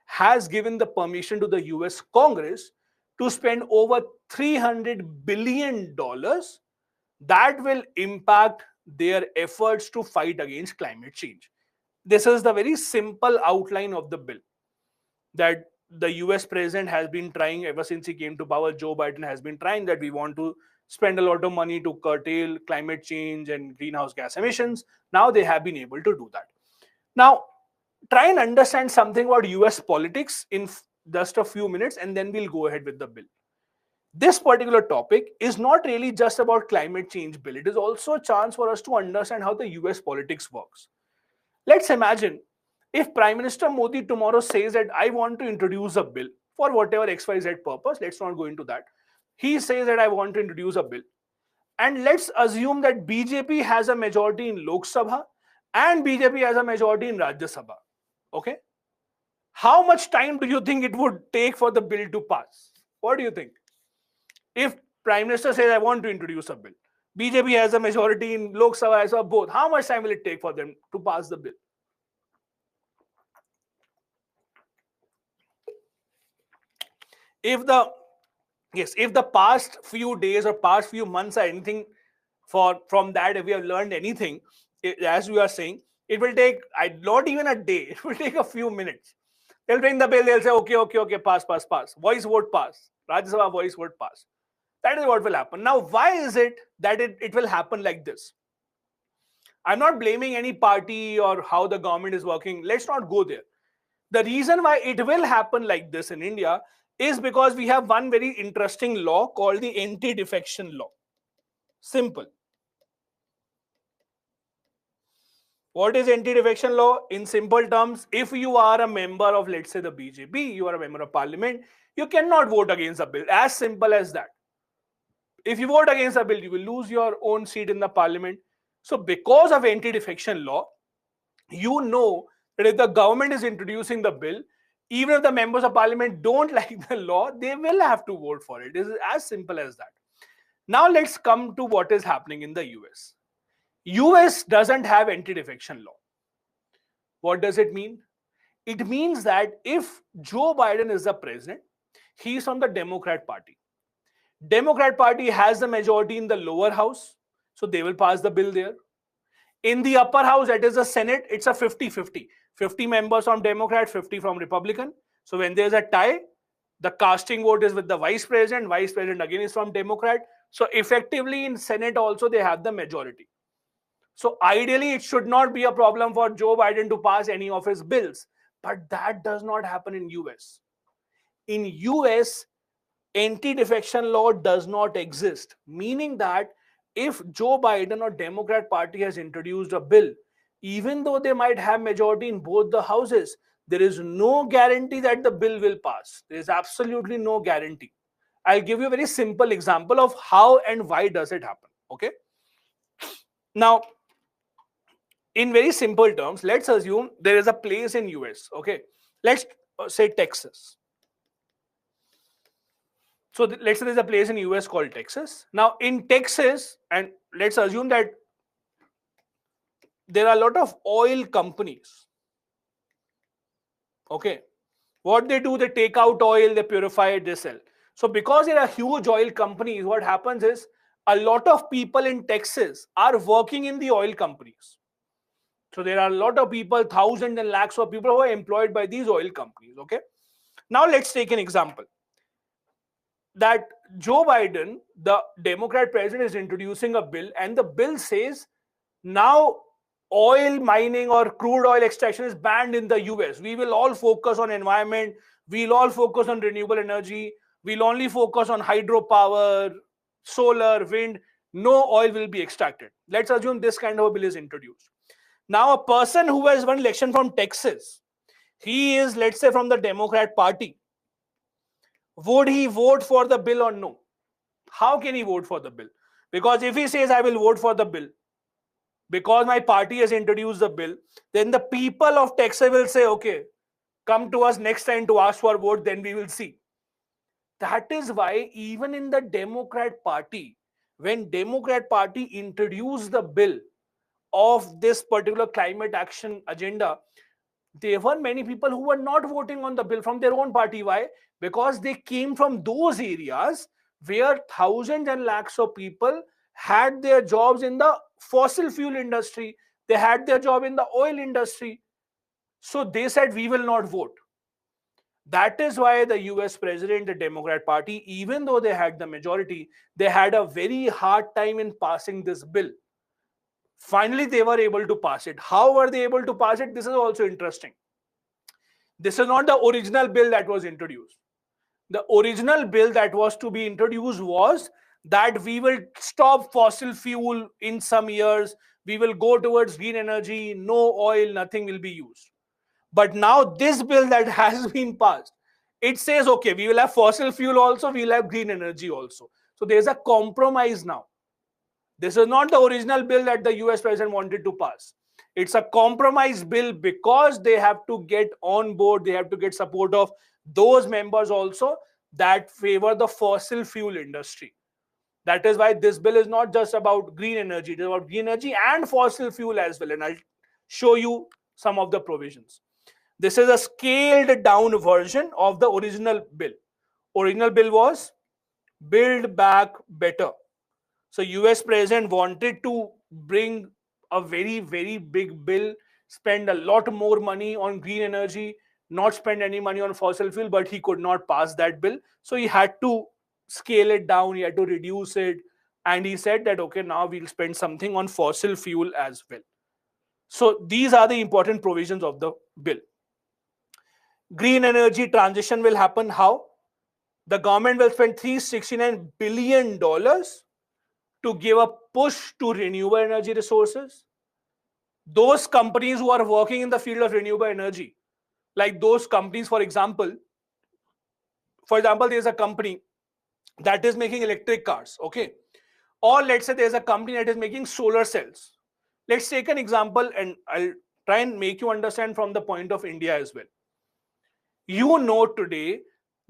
has given the permission to the US Congress to spend over $300 billion that will impact their efforts to fight against climate change. This is the very simple outline of the bill that the US president has been trying ever since he came to power. Joe Biden has been trying that we want to spend a lot of money to curtail climate change and greenhouse gas emissions. Now they have been able to do that. Now, try and understand something about US politics in just a few minutes, and then we'll go ahead with the bill. This particular topic is not really just about climate change bill. It is also a chance for us to understand how the US politics works. Let's imagine if Prime Minister Modi tomorrow says that I want to introduce a bill for whatever XYZ purpose. Let's not go into that. He says that I want to introduce a bill. And let's assume that BJP has a majority in Lok Sabha and BJP has a majority in Rajya Sabha. Okay? How much time do you think it would take for the bill to pass? What do you think? If Prime Minister says, I want to introduce a bill, BJP has a majority in Lok Sabha as well, both, how much time will it take for them to pass the bill? If the past few days or past few months are anything from that, if we have learned anything, as we are saying, it will take not even a day, it will take a few minutes. They'll bring the bill, they'll say, okay, pass. Voice vote pass. Rajya Sabha voice vote pass. That is what will happen. Now, why is it that it will happen like this? I'm not blaming any party or how the government is working. Let's not go there. The reason why it will happen like this in India is because we have one very interesting law called the anti-defection law. Simple. What is anti-defection law? In simple terms, if you are a member of, let's say, the BJP, you are a member of parliament, you cannot vote against a bill. As simple as that. If you vote against a bill, you will lose your own seat in the parliament. So because of anti-defection law, you know that if the government is introducing the bill, even if the members of parliament don't like the law, they will have to vote for it. It is as simple as that. Now let's come to what is happening in the US. US doesn't have anti-defection law. What does it mean? It means that if Joe Biden is the president, he is from the Democrat Party. Democrat Party has the majority in the lower house, so they will pass the bill there. In the upper house, that is the Senate, it's a 50-50. 50 members from Democrat, 50 from Republican. So when there's a tie, the casting vote is with the vice president. Vice president again is from Democrat. So effectively in Senate also they have the majority. So ideally it should not be a problem for Joe Biden to pass any of his bills. But that does not happen in US. In US, anti-defection law does not exist. Meaning that if Joe Biden or Democrat Party has introduced a bill, even though they might have majority in both the houses, there is no guarantee that the bill will pass. There is absolutely no guarantee. I'll give you a very simple example of how and why does it happen. Okay. Now, in very simple terms, let's assume there is a place in US. Okay. Let's say Texas. So let's say there's a place in US called Texas. Now in Texas, and let's assume that there are a lot of oil companies. Okay. What they do, they take out oil, they purify it, they sell. So because there are huge oil companies, what happens is a lot of people in Texas are working in the oil companies. So there are a lot of people, thousands and lakhs of people who are employed by these oil companies. Okay. Now let's take an example that Joe Biden, the Democrat president, is introducing a bill, and the bill says now oil mining or crude oil extraction is banned in the US. We will all focus on environment. We'll all focus on renewable energy. We'll only focus on hydropower, solar, wind. No oil will be extracted. Let's assume this kind of a bill is introduced. Now, a person who has won election from Texas, he is, let's say, from the Democrat Party. Would he vote for the bill or no? How can he vote for the bill? Because if he says, I will vote for the bill, because my party has introduced the bill, then the people of Texas will say, okay, come to us next time to ask for a vote, then we will see. That is why even in the Democrat Party, when Democrat Party introduced the bill of this particular climate action agenda, there were many people who were not voting on the bill from their own party. Why? Because they came from those areas where thousands and lakhs of people had their jobs in the fossil fuel industry. They had their job in the oil industry. So they said, we will not vote. That is why the US president, the Democrat Party, even though they had the majority, they had a very hard time in passing this bill. Finally, they were able to pass it. How were they able to pass it? This is also interesting. This is not the original bill that was introduced. The original bill that was to be introduced was that we will stop fossil fuel in some years. We will go towards green energy, no oil, nothing will be used. But now this bill that has been passed, it says, okay, we will have fossil fuel also, we will have green energy also. So there's a compromise now. This is not the original bill that the US president wanted to pass. It's a compromise bill because they have to get on board, they have to get support of those members also that favor the fossil fuel industry. That is why this bill is not just about green energy, it is about green energy and fossil fuel as well. And I'll show you some of the provisions. This is a scaled down version of the original bill. Original bill was Build Back Better. So US president wanted to bring a very, very big bill, spend a lot more money on green energy, not spend any money on fossil fuel, but he could not pass that bill. So he had to scale it down, he had to reduce it. And he said that, okay, now we'll spend something on fossil fuel as well. So these are the important provisions of the bill. Green energy transition will happen how? The government will spend $369 billion to give a push to renewable energy resources. Those companies who are working in the field of renewable energy, like those companies, for example, there's a company that is making electric cars, okay? Or let's say there's a company that is making solar cells. Let's take an example and I'll try and make you understand from the point of India as well. You know today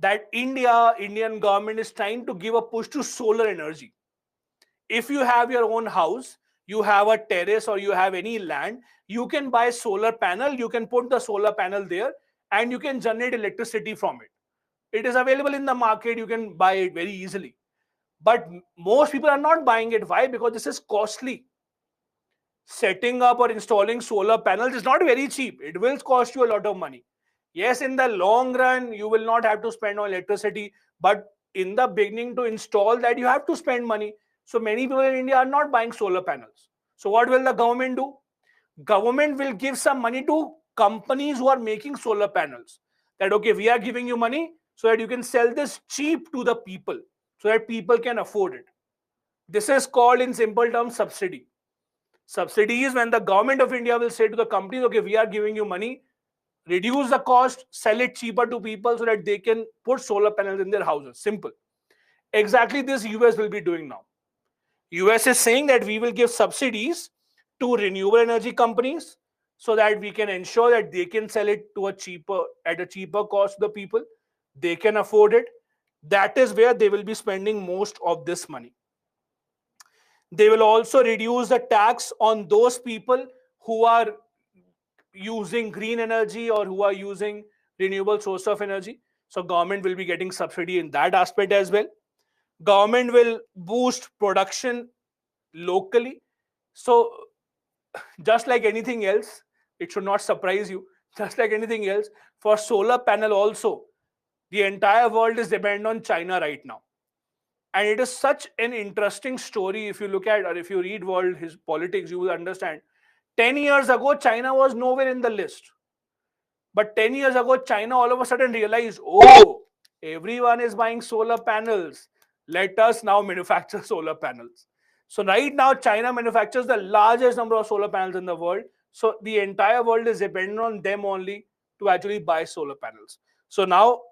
that Indian government is trying to give a push to solar energy. If you have your own house, you have a terrace or you have any land, you can buy solar panel, you can put the solar panel there and you can generate electricity from it. It is available in the market, you can buy it very easily. But most people are not buying it. Why? Because this is costly. Setting up or installing solar panels is not very cheap. It will cost you a lot of money. Yes, in the long run, you will not have to spend on electricity, but in the beginning to install that, you have to spend money. So many people in India are not buying solar panels. So what will the government do? Government will give some money to companies who are making solar panels. That, okay, we are giving you money so that you can sell this cheap to the people, so that people can afford it. This is called in simple terms subsidy. Subsidy is when the government of India will say to the companies, okay, we are giving you money, reduce the cost, sell it cheaper to people so that they can put solar panels in their houses. Simple. Exactly this US will be doing now. US is saying that we will give subsidies to renewable energy companies so that we can ensure that they can sell it to at a cheaper cost to the people. They can afford it. That is where they will be spending most of this money. They will also reduce the tax on those people who are using green energy or who are using renewable source of energy. So government will be getting subsidy in that aspect as well. Government will boost production locally. So just like anything else, it should not surprise you. Just like anything else, for solar panel also, the entire world is dependent on China right now. And it is such an interesting story. If you look at, or if you read world his politics, you will understand. 10 years ago, China was nowhere in the list. But 10 years ago, China all of a sudden realized, oh, everyone is buying solar panels. Let us now manufacture solar panels. So right now, China manufactures the largest number of solar panels in the world. So the entire world is dependent on them only to actually buy solar panels. So now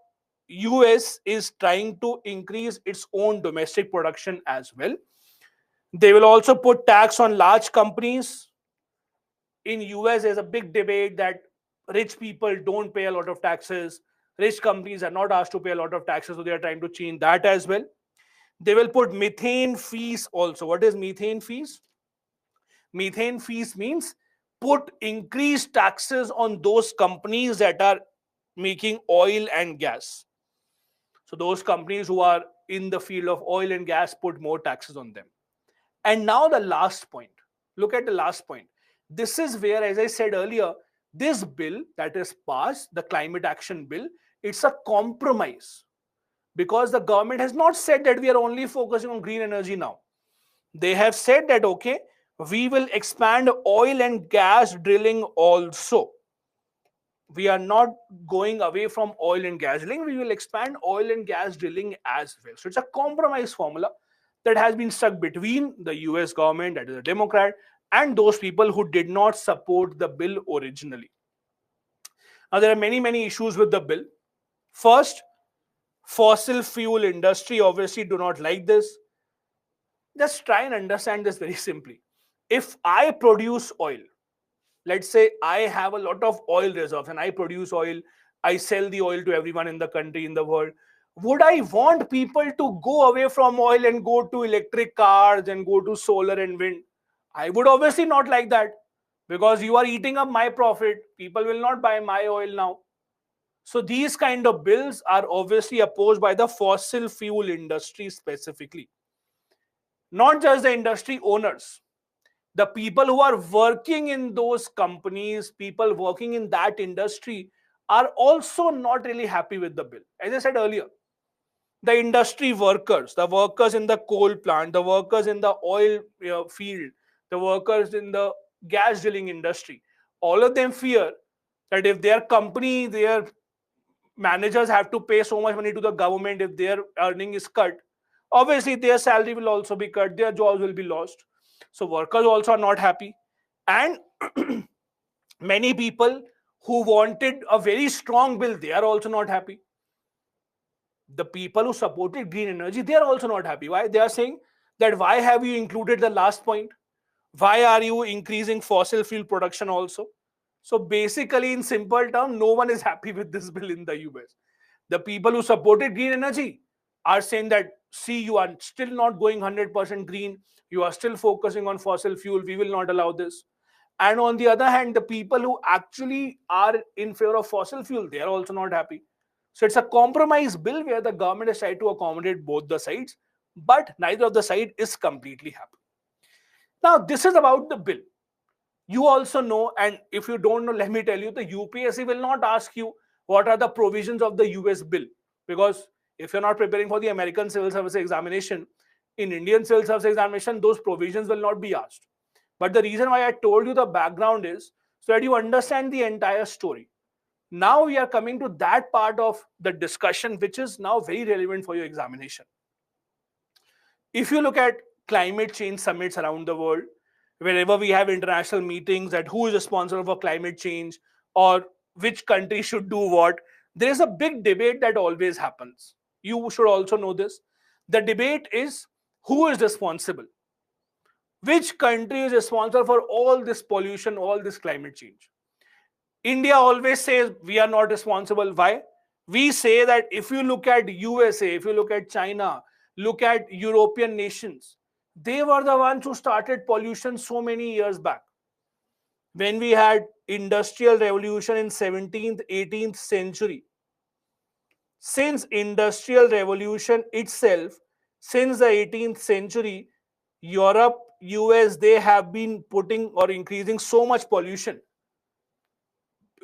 US is trying to increase its own domestic production as well. They will also put tax on large companies. In US, there's a big debate that rich people don't pay a lot of taxes. Rich companies are not asked to pay a lot of taxes, so they are trying to change that as well. They will put methane fees also. What is methane fees? Methane fees means put increased taxes on those companies that are making oil and gas. So those companies who are in the field of oil and gas, put more taxes on them. And now the last point. Look at the last point. This is where, as I said earlier, this bill that is passed, the climate action bill, it's a compromise, because the government has not said that we are only focusing on green energy now. They have said that, okay, we will expand oil and gas drilling also. We are not going away from oil and gas drilling. We will expand oil and gas drilling as well. So it's a compromise formula that has been stuck between the US government, that is a Democrat, and those people who did not support the bill originally. Now, there are many issues with the bill. First, fossil fuel industry obviously do not like this. Just try and understand this very simply. If I produce oil, let's say I have a lot of oil reserves and I produce oil, I sell the oil to everyone in the country, in the world. Would I want people to go away from oil and go to electric cars and go to solar and wind? I would obviously not like that, because you are eating up my profit. People will not buy my oil now. So these kind of bills are obviously opposed by the fossil fuel industry specifically. Not just the industry owners. The people who are working in those companies, people working in that industry, are also not really happy with the bill. As I said earlier, the industry workers, the workers in the coal plant, the workers in the oil field, the workers in the gas drilling industry, all of them fear that if their company, their managers have to pay so much money to the government, if their earning is cut, obviously their salary will also be cut, their jobs will be lost. So workers also are not happy. And many people who wanted a very strong bill, they are also not happy. The people who supported green energy, they are also not happy. Why? They are saying that why have you included the last point? Why are you increasing fossil fuel production also? So basically, in simple terms, no one is happy with this bill in the US. The people who supported green energy are saying that, see, you are still not going 100% green. You are still focusing on fossil fuel. We will not allow this. And on the other hand, the people who actually are in favor of fossil fuel, they are also not happy. So it's a compromise bill where the government has tried to accommodate both the sides, but neither of the side is completely happy. Now, this is about the bill. You also know, and if you don't know, let me tell you, the UPSC will not ask you what are the provisions of the US bill, because if you're not preparing for the American Civil Service examination, in Indian Civil Service examination, those provisions will not be asked. But the reason why I told you the background is so that you understand the entire story. Now we are coming to that part of the discussion which is now very relevant for your examination. If you look at climate change summits around the world, wherever we have international meetings that who is responsible for climate change or which country should do what, there is a big debate that always happens. You should also know this. The debate is who is responsible? Which country is responsible for all this pollution, all this climate change? India always says we are not responsible. Why? We say that if you look at USA, if you look at China, look at European nations, they were the ones who started pollution so many years back. When we had industrial revolution in 17th, 18th century, since industrial revolution itself, since the 18th century, Europe, US, they have been putting or increasing so much pollution.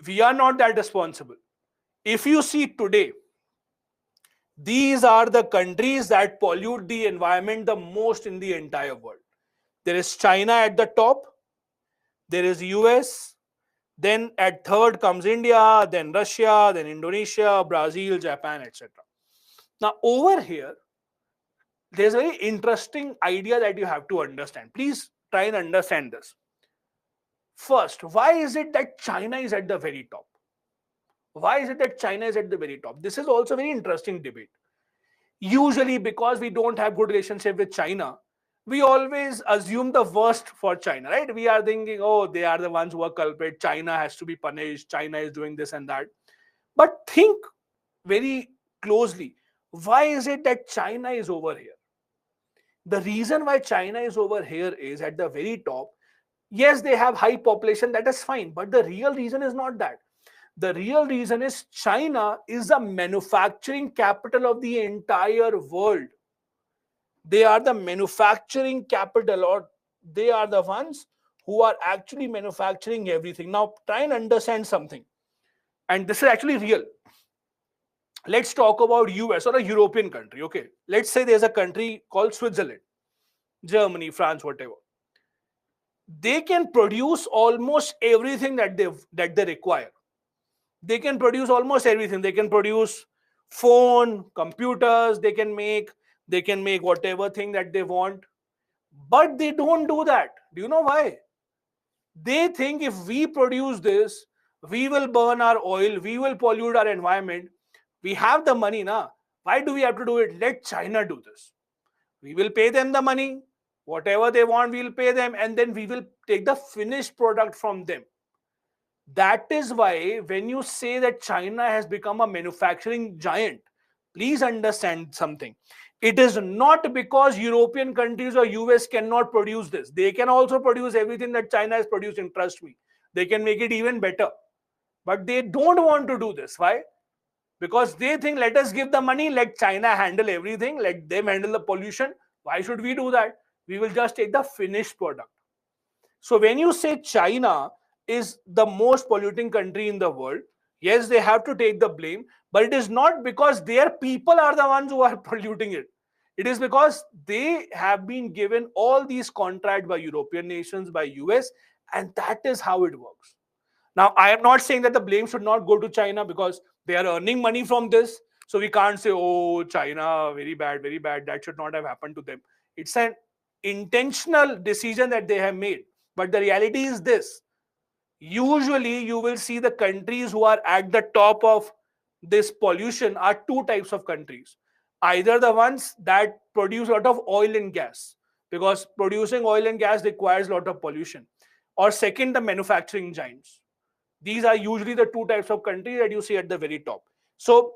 We are not that responsible. If you see today, these are the countries that pollute the environment the most in the entire world. There is China at the top, there is US, then at third comes India, then Russia, then Indonesia, Brazil, Japan, etc. Now, over here, there's a very interesting idea that you have to understand. Please try and understand this. First, why is it that China is at the very top? Why is it that China is at the very top? This is also a very interesting debate. Usually, because we don't have good relationship with China, we always assume the worst for China, right? We are thinking, oh, they are the ones who are culprit. China has to be punished. China is doing this and that. But think very closely. Why is it that China is over here? The reason why China is over here is at the very top. Yes, they have high population, that is fine. But the real reason is not that. The real reason is China is the manufacturing capital of the entire world. They are the manufacturing capital, or they are the ones who are actually manufacturing everything. Now, try and understand something. And this is actually real. Let's talk about US or a European country. Okay, let's say there's a country called Switzerland, Germany, France, whatever. They can produce almost everything that they require. They can produce almost everything. They can produce phone, computers, they can make whatever thing that they want. But they don't do that. Do you know why? They think if we produce this, we will burn our oil, we will pollute our environment. We have the money now. Why do we have to do it? Let China do this. We will pay them the money. Whatever they want, we will pay them, and then we will take the finished product from them. That is why when you say that China has become a manufacturing giant, please understand something. It is not because European countries or US cannot produce this. They can also produce everything that China is producing, trust me. They can make it even better. But they don't want to do this. Why? Because they think, let us give the money, let China handle everything, let them handle the pollution. Why should we do that? We will just take the finished product. So when you say China is the most polluting country in the world, yes, they have to take the blame, but it is not because their people are the ones who are polluting it. It is because they have been given all these contracts by European nations, by US, and that is how it works. Now, I am not saying that the blame should not go to China because they are earning money from this. So we can't say, oh, China, very bad, very bad. That should not have happened to them. It's an intentional decision that they have made. But the reality is this. Usually, you will see the countries who are at the top of this pollution are two types of countries. Either the ones that produce a lot of oil and gas, because producing oil and gas requires a lot of pollution. Or second, the manufacturing giants. These are usually the two types of countries that you see at the very top. So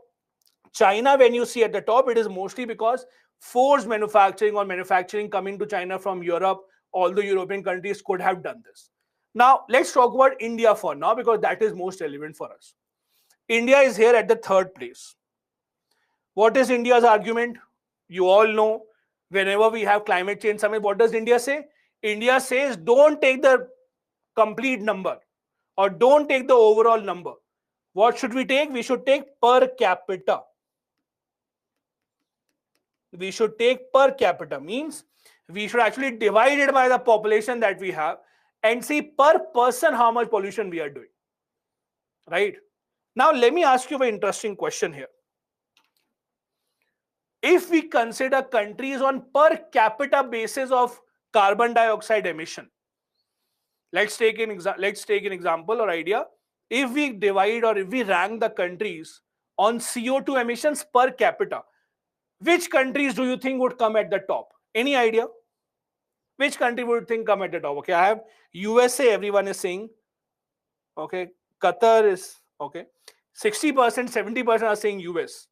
China, when you see at the top, it is mostly because forced manufacturing or manufacturing coming to China from Europe. All the European countries could have done this. Now, let's talk about India for now because that is most relevant for us. India is here at the third place. What is India's argument? You all know, whenever we have climate change summit, what does India say? India says, don't take the complete number or don't take the overall number. What should we take? We should take per capita. We should take per capita, means we should actually divide it by the population that we have and see per person how much pollution we are doing. Right? Now, let me ask you an interesting question here. If we consider countries on per capita basis of carbon dioxide emission, let's take an example or idea. If we divide or if we rank the countries on CO2 emissions per capita, which countries do you think would come at the top? Any idea? Which country would think come at the top? Okay, I have USA, everyone is saying. Okay, Qatar is okay. 60%, 70% are saying US.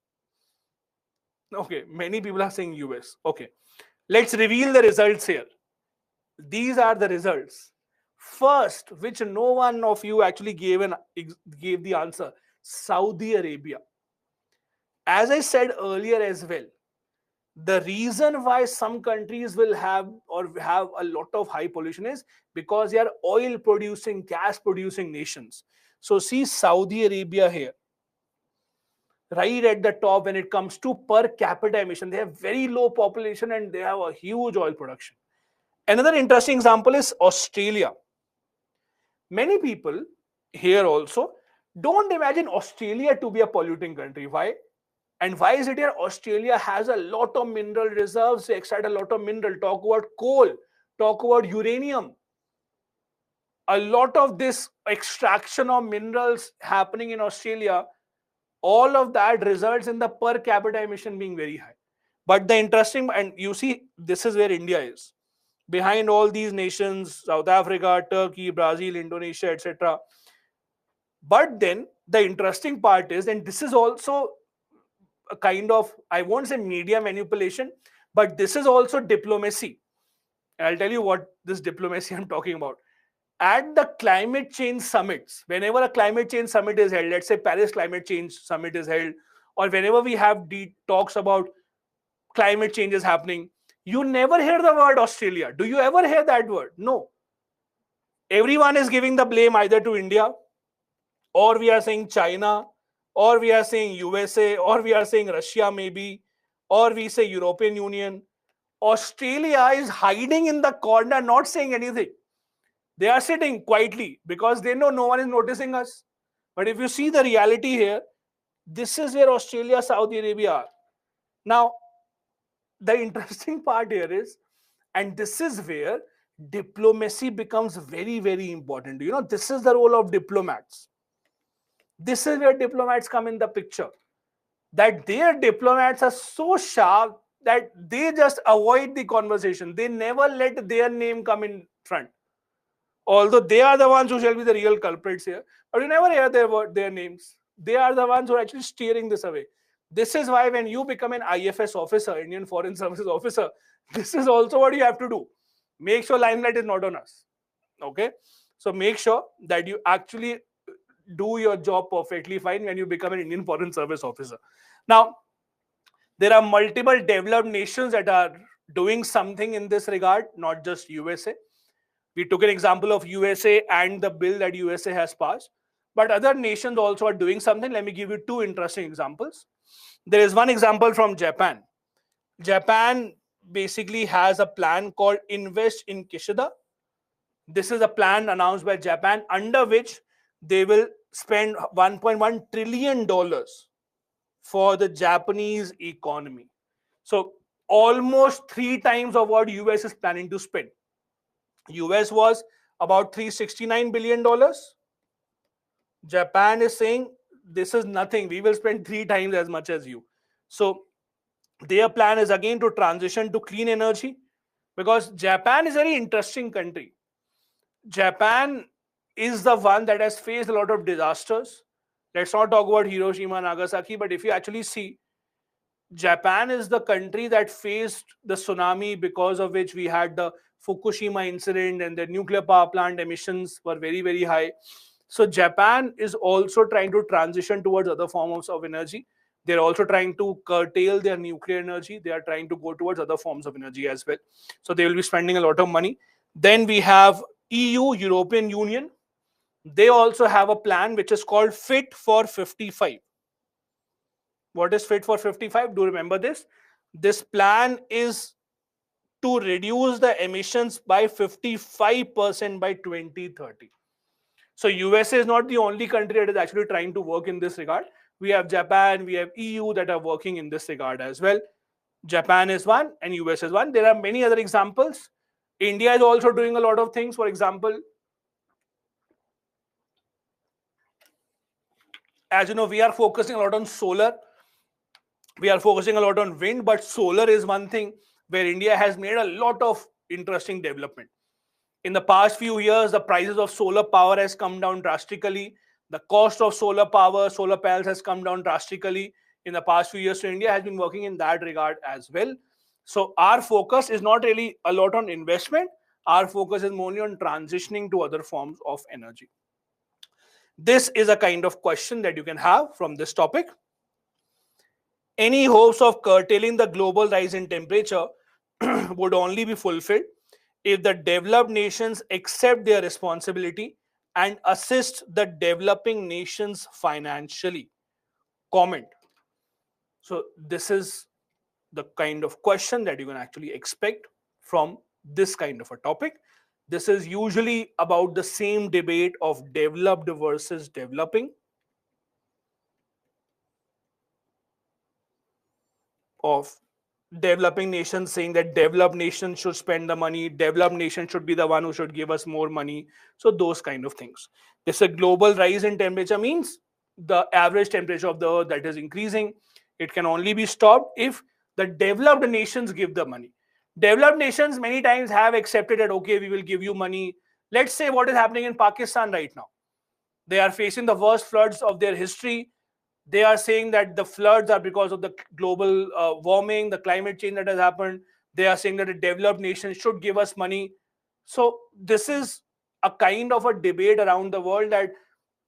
Okay, many people are saying US. Okay, let's reveal the results here. These are the results. First, which no one of you actually gave the answer, Saudi Arabia. As I said earlier as well, the reason why some countries will have a lot of high pollution is because they are oil producing, gas producing nations. So see Saudi Arabia here, right at the top when it comes to per capita emission. They have very low population and they have a huge oil production. Another interesting example is Australia. Many people here also don't imagine Australia to be a polluting country. Why? And why is it here? Australia has a lot of mineral reserves. They extract a lot of mineral. Talk about coal, talk about uranium. A lot of this extraction of minerals happening in Australia, all of that results in the per capita emission being very high. But the interesting, and you see, this is where India is. Behind all these nations, South Africa, Turkey, Brazil, Indonesia, etc. But then the interesting part is, and this is also a kind of, I won't say media manipulation, but this is also diplomacy. I'll tell you what this diplomacy I'm talking about. At the climate change summits, whenever a climate change summit is held, let's say Paris Climate Change Summit is held, or whenever we have talks about climate change is happening, you never hear the word Australia. Do you ever hear that word? No. Everyone is giving the blame either to India, or we are saying China, or we are saying USA, or we are saying Russia maybe, or we say European Union. Australia is hiding in the corner, not saying anything. They are sitting quietly because they know no one is noticing us. But if you see the reality here, this is where Australia, Saudi Arabia are. Now, the interesting part here is, and this is where diplomacy becomes very, very important. You know, this is the role of diplomats. This is where diplomats come in the picture. That their diplomats are so sharp that they just avoid the conversation. They never let their name come in front. Although they are the ones who shall be the real culprits here, but you never hear their names. They are the ones who are actually steering this away. This is why when you become an IFS officer, Indian Foreign Services officer, this is also what you have to do. Make sure limelight is not on us. Okay? So make sure that you actually do your job perfectly fine when you become an Indian Foreign Service officer. Now, there are multiple developed nations that are doing something in this regard, not just USA. We took an example of USA and the bill that USA has passed. But other nations also are doing something. Let me give you two interesting examples. There is one example from Japan. Japan basically has a plan called Invest in Kishida. This is a plan announced by Japan under which they will spend $1.1 trillion for the Japanese economy. So almost 3 times of what US is planning to spend. US was about $369 billion. Japan is saying this is nothing. We will spend 3 times as much as you. So their plan is again to transition to clean energy, because Japan is a very interesting country. Japan is the one that has faced a lot of disasters. Let's not talk about Hiroshima, Nagasaki, but if you actually see, Japan is the country that faced the tsunami, because of which we had the Fukushima incident and the nuclear power plant emissions were very, very high. So Japan is also trying to transition towards other forms of energy. They're also trying to curtail their nuclear energy. They are trying to go towards other forms of energy as well. So they will be spending a lot of money. Then we have EU, European Union. They also have a plan which is called Fit for 55. What is Fit for 55? Do remember this. This plan is to reduce the emissions by 55% by 2030. So USA is not the only country that is actually trying to work in this regard. We have Japan, we have EU that are working in this regard as well. Japan is one and US is one. There are many other examples. India is also doing a lot of things. For example, as you know, we are focusing a lot on solar. We are focusing a lot on wind, but solar is one thing where India has made a lot of interesting development. In the past few years, the prices of solar power has come down drastically. The cost of solar power, solar panels has come down drastically in the past few years. So India has been working in that regard as well. So our focus is not really a lot on investment. Our focus is mainly on transitioning to other forms of energy. This is a kind of question that you can have from this topic. Any hopes of curtailing the global rise in temperature would only be fulfilled if the developed nations accept their responsibility and assist the developing nations financially. Comment. So this is the kind of question that you can actually expect from this kind of a topic. This is usually about the same debate of developed versus developing, of developing nations saying that developed nations should spend the money, developed nations should be the one who should give us more money. So those kind of things. This a global rise in temperature means the average temperature of the earth that is increasing. It can only be stopped if the developed nations give the money. Developed nations many times have accepted that, okay, we will give you money. Let's say what is happening in Pakistan right now. They are facing the worst floods of their history. They are saying that the floods are because of the global warming, the climate change that has happened. They are saying that the developed nations should give us money. So this is a kind of a debate around the world that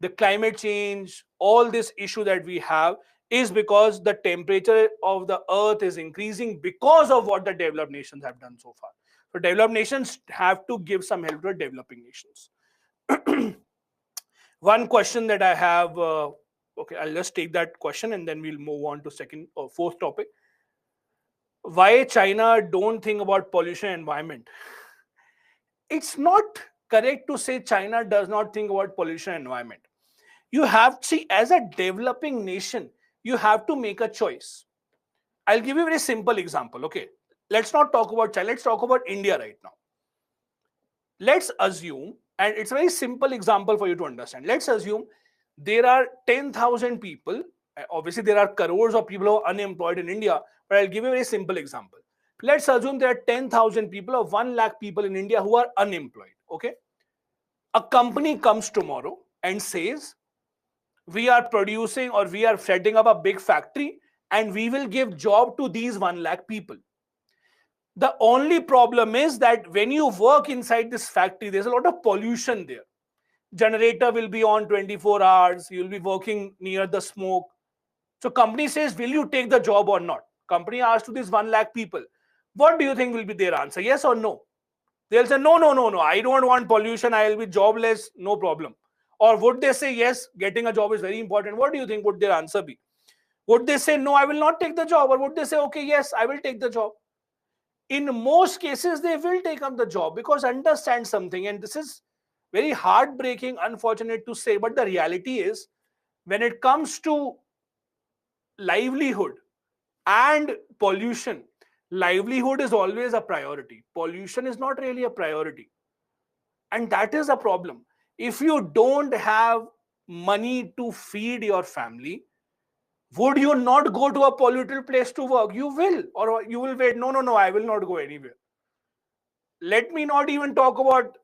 the climate change, all this issue that we have is because the temperature of the earth is increasing because of what the developed nations have done so far. So developed nations have to give some help to developing nations. One question that I have, okay, I'll just take that question and then we'll move on to second or fourth topic. Why China don't think about pollution and environment? It's not correct to say China does not think about pollution and environment. You have to see, as a developing nation, you have to make a choice. I'll give you a very simple example. Okay, let's not talk about China. Let's talk about India right now. Let's assume, and it's a very simple example for you to understand. Let's assume there are 10,000 people. Obviously, there are crores of people who are unemployed in India, but I'll give you a very simple example. Let's assume there are 10,000 people or 1 lakh people in India who are unemployed. Okay. A company comes tomorrow and says, we are producing or we are setting up a big factory and we will give job to these 1 lakh people. The only problem is that when you work inside this factory, there's a lot of pollution there. Generator will be on 24 hours. You'll be working near the smoke. So company says, will you take the job or not? Company asks to these 1 lakh people, what do you think will be their answer? Yes or no? They'll say, no, no, no, no. I don't want pollution. I will be jobless. No problem. Or would they say, yes, getting a job is very important? What do you think would their answer be? Would they say, no, I will not take the job? Or would they say, okay, yes, I will take the job? In most cases, they will take up the job because understand something. And this is very heartbreaking, unfortunate to say, but the reality is when it comes to livelihood and pollution, livelihood is always a priority. Pollution is not really a priority. And that is a problem. If you don't have money to feed your family, would you not go to a polluted place to work? You will, or you will wait. No, no, no, I will not go anywhere. Let me not even talk about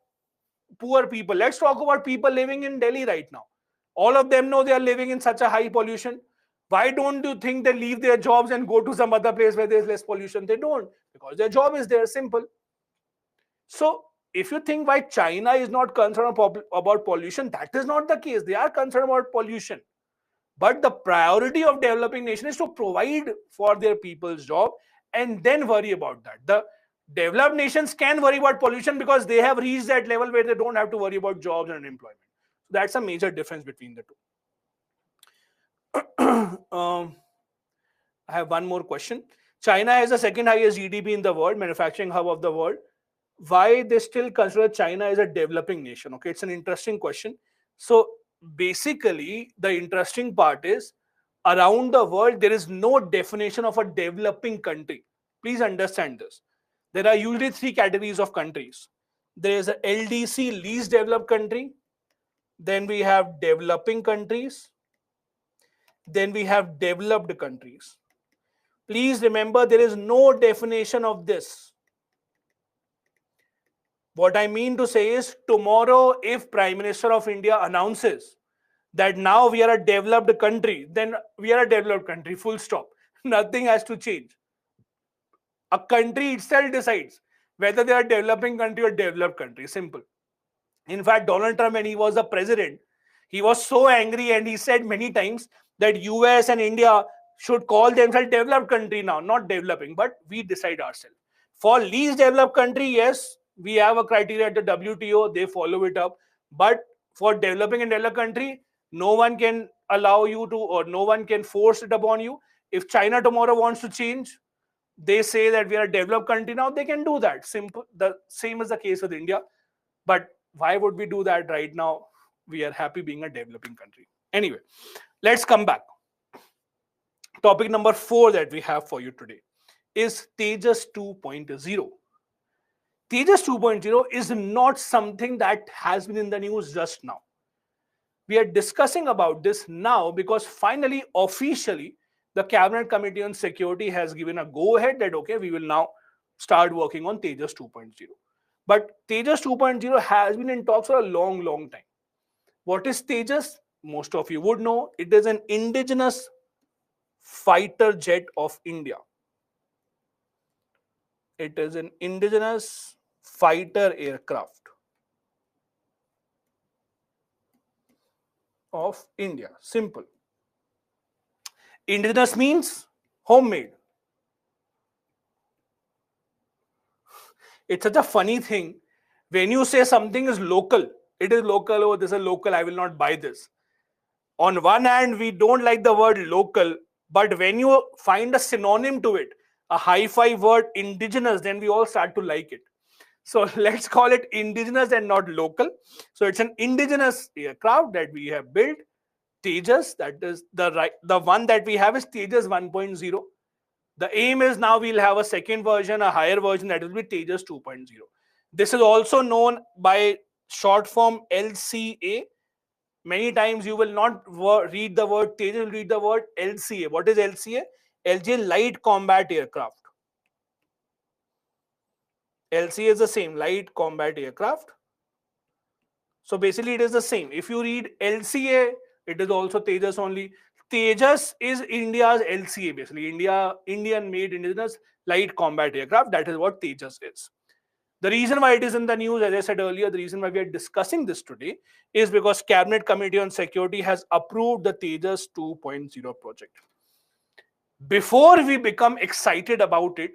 poor people. Let's talk about people living in Delhi right now. All of them know they are living in such a high pollution. Why don't you think they leave their jobs and go to some other place where there's less pollution? They don't, because their job is there, simple. So if you think why China is not concerned about pollution, that is not the case. They are concerned about pollution. But the priority of developing nation is to provide for their people's job and then worry about that. The developed nations can worry about pollution because they have reached that level where they don't have to worry about jobs and employment. That's a major difference between the two. I have one more question. China has the second highest GDP in the world, manufacturing hub of the world. Why they still consider China as a developing nation? Okay, it's an interesting question. So basically, the interesting part is around the world, there is no definition of a developing country. Please understand this. There are usually 3 categories of countries. There is a LDC, least developed country. Then we have developing countries. Then we have developed countries. Please remember, there is no definition of this. What I mean to say is, tomorrow, if Prime Minister of India announces that now we are a developed country, then we are a developed country, full stop. Nothing has to change. A country itself decides whether they are a developing country or developed country. Simple. In fact, Donald Trump, when he was the president, he was so angry and he said many times that US and India should call themselves developed country now, not developing, but we decide ourselves. For least developed country, yes, we have a criteria at the WTO, they follow it up. But for developing and developed country, no one can allow you to, or no one can force it upon you. If China tomorrow wants to change, they say that we are a developed country now, they can do that. Simple. The same is the case with India. But why would we do that right now? We are happy being a developing country. Anyway, let's come back. Topic number 4 that we have for you today is Tejas 2.0. Tejas 2.0 is not something that has been in the news just now. We are discussing about this now because finally, officially, the Cabinet Committee on Security has given a go-ahead that, okay, we will now start working on Tejas 2.0. But Tejas 2.0 has been in talks for a long, long time. What is Tejas? Most of you would know. It is an indigenous fighter jet of India. It is an indigenous fighter aircraft of India. Simple. Indigenous means homemade. It's such a funny thing. When you say something is local, it is local, oh, this is local, I will not buy this. On one hand, we don't like the word local, but when you find a synonym to it, a hi-fi word indigenous, then we all start to like it. So let's call it indigenous and not local. So it's an indigenous aircraft that we have built. Tejas, that is the one that we have is Tejas 1.0. The aim is now we'll have a second version, a higher version, that will be Tejas 2.0. This is also known by short form LCA. Many times you will not read the word Tejas, you will read the word LCA. What is LCA? LCA, Light Combat Aircraft. LCA is the same, Light Combat Aircraft. So basically it is the same. If you read LCA, it is also Tejas only. Tejas is India's LCA, basically Indian made indigenous light combat aircraft. That is what Tejas is. The reason why it is in the news, as I said earlier, the reason why we are discussing this today is because Cabinet Committee on Security has approved the Tejas 2.0 project. Before we become excited about it,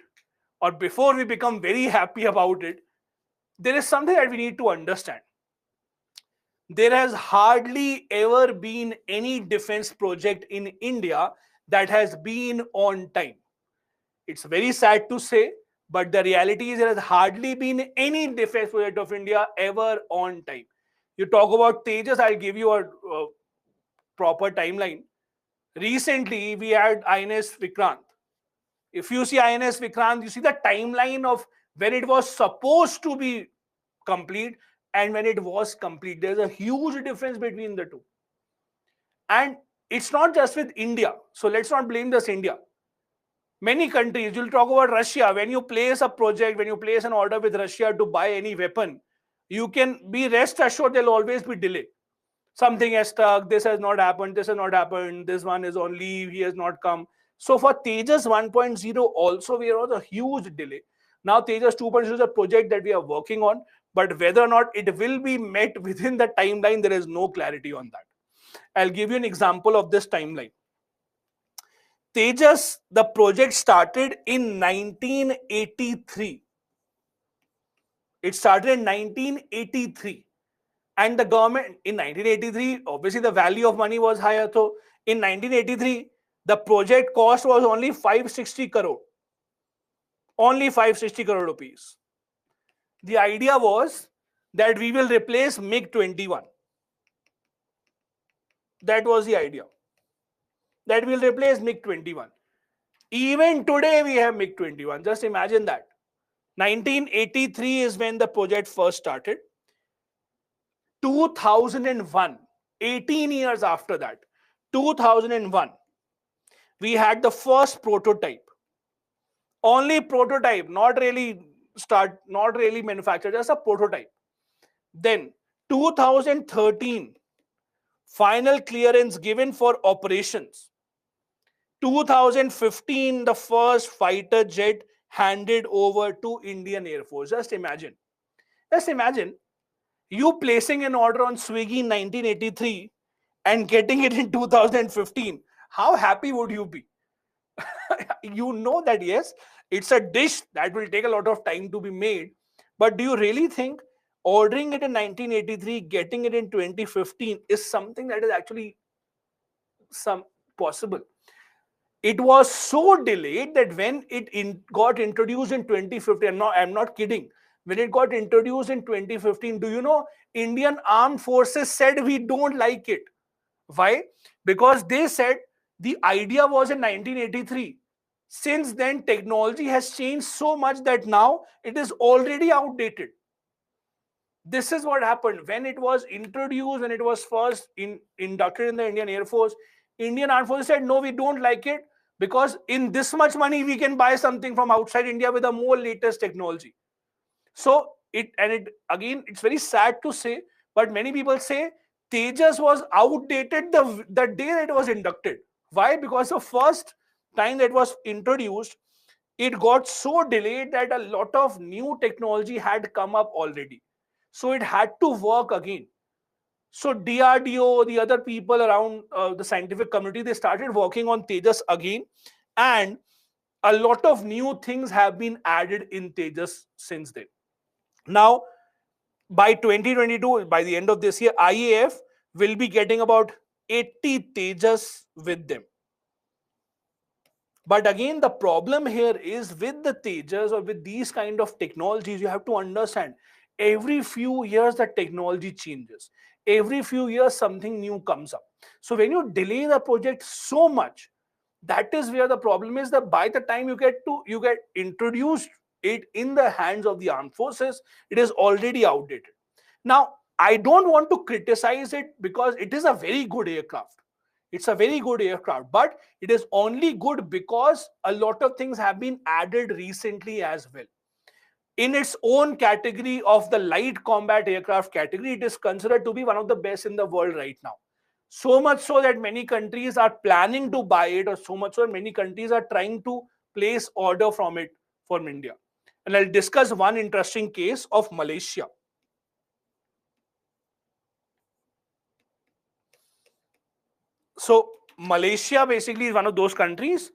or before we become very happy about it, there is something that we need to understand. There has hardly ever been any defense project in India that has been on time. It's very sad to say, but the reality is there has hardly been any defense project of India ever on time. You talk about Tejas, I'll give you a proper timeline. Recently, we had INS Vikrant. If you see INS Vikrant, you see the timeline of when it was supposed to be complete and when it was complete. There's a huge difference between the two. And it's not just with India. So let's not blame this India. Many countries, you'll talk about Russia. When you place a project, when you place an order with Russia to buy any weapon, you can be rest assured there'll always be delay. Something has stuck, this has not happened, this has not happened, this one is on leave, he has not come. So for Tejas 1.0 also, we are on a huge delay. Now Tejas 2.0 is a project that we are working on, but whether or not it will be met within the timeline, there is no clarity on that. I'll give you an example of this timeline. Tejas, the project started in 1983. It started in 1983. And the government in 1983, obviously the value of money was higher. So in 1983, the project cost was only 560 crore. Only 560 crore rupees. The idea was that we will replace MiG-21. That was the idea. That will replace MiG-21. Even today we have MiG-21. Just imagine that. 1983 is when the project first started. 2001, 18 years after that, 2001, we had the first prototype. Only prototype, not really manufactured, just a prototype. Then 2013, final clearance given for operations. 2015, the first fighter jet handed over to Indian Air Force. Just imagine you placing an order on Swiggy in 1983 and getting it in 2015. How happy would you be? You know that yes, it's a dish that will take a lot of time to be made, but do you really think ordering it in 1983, getting it in 2015 is something that is actually some possible? It was so delayed that when got introduced in 2015, I'm not kidding, when it got introduced in 2015, do you know, Indian Armed Forces said we don't like it. Why? Because they said the idea was in 1983. Since then, technology has changed so much that now it is already outdated. This is what happened when it was introduced and it was first inducted in the Indian Air Force. Indian Armed Forces said, no, we don't like it because in this much money, we can buy something from outside India with a more latest technology. So again, it's very sad to say, but many people say Tejas was outdated the day that it was inducted. Why? Because the first time that was introduced, it got so delayed that a lot of new technology had come up already. So it had to work again. So DRDO, the other people around the scientific community, they started working on Tejas again. And a lot of new things have been added in Tejas since then. Now, by 2022, by the end of this year, IAF will be getting about 80 Tejas with them. But again, the problem here is with the Tejas or with these kind of technologies, you have to understand every few years the technology changes. Every few years something new comes up. So when you delay the project so much, that is where the problem is, that by the time you get introduced it in the hands of the armed forces, it is already outdated. Now, I don't want to criticize it because it is a very good aircraft. It's a very good aircraft, but it is only good because a lot of things have been added recently as well. In its own category of the light combat aircraft category, it is considered to be one of the best in the world right now. So much so that many countries are planning to buy it, or so much so that many countries are trying to place order from it from India. And I'll discuss one interesting case of Malaysia. So Malaysia basically is one of those countries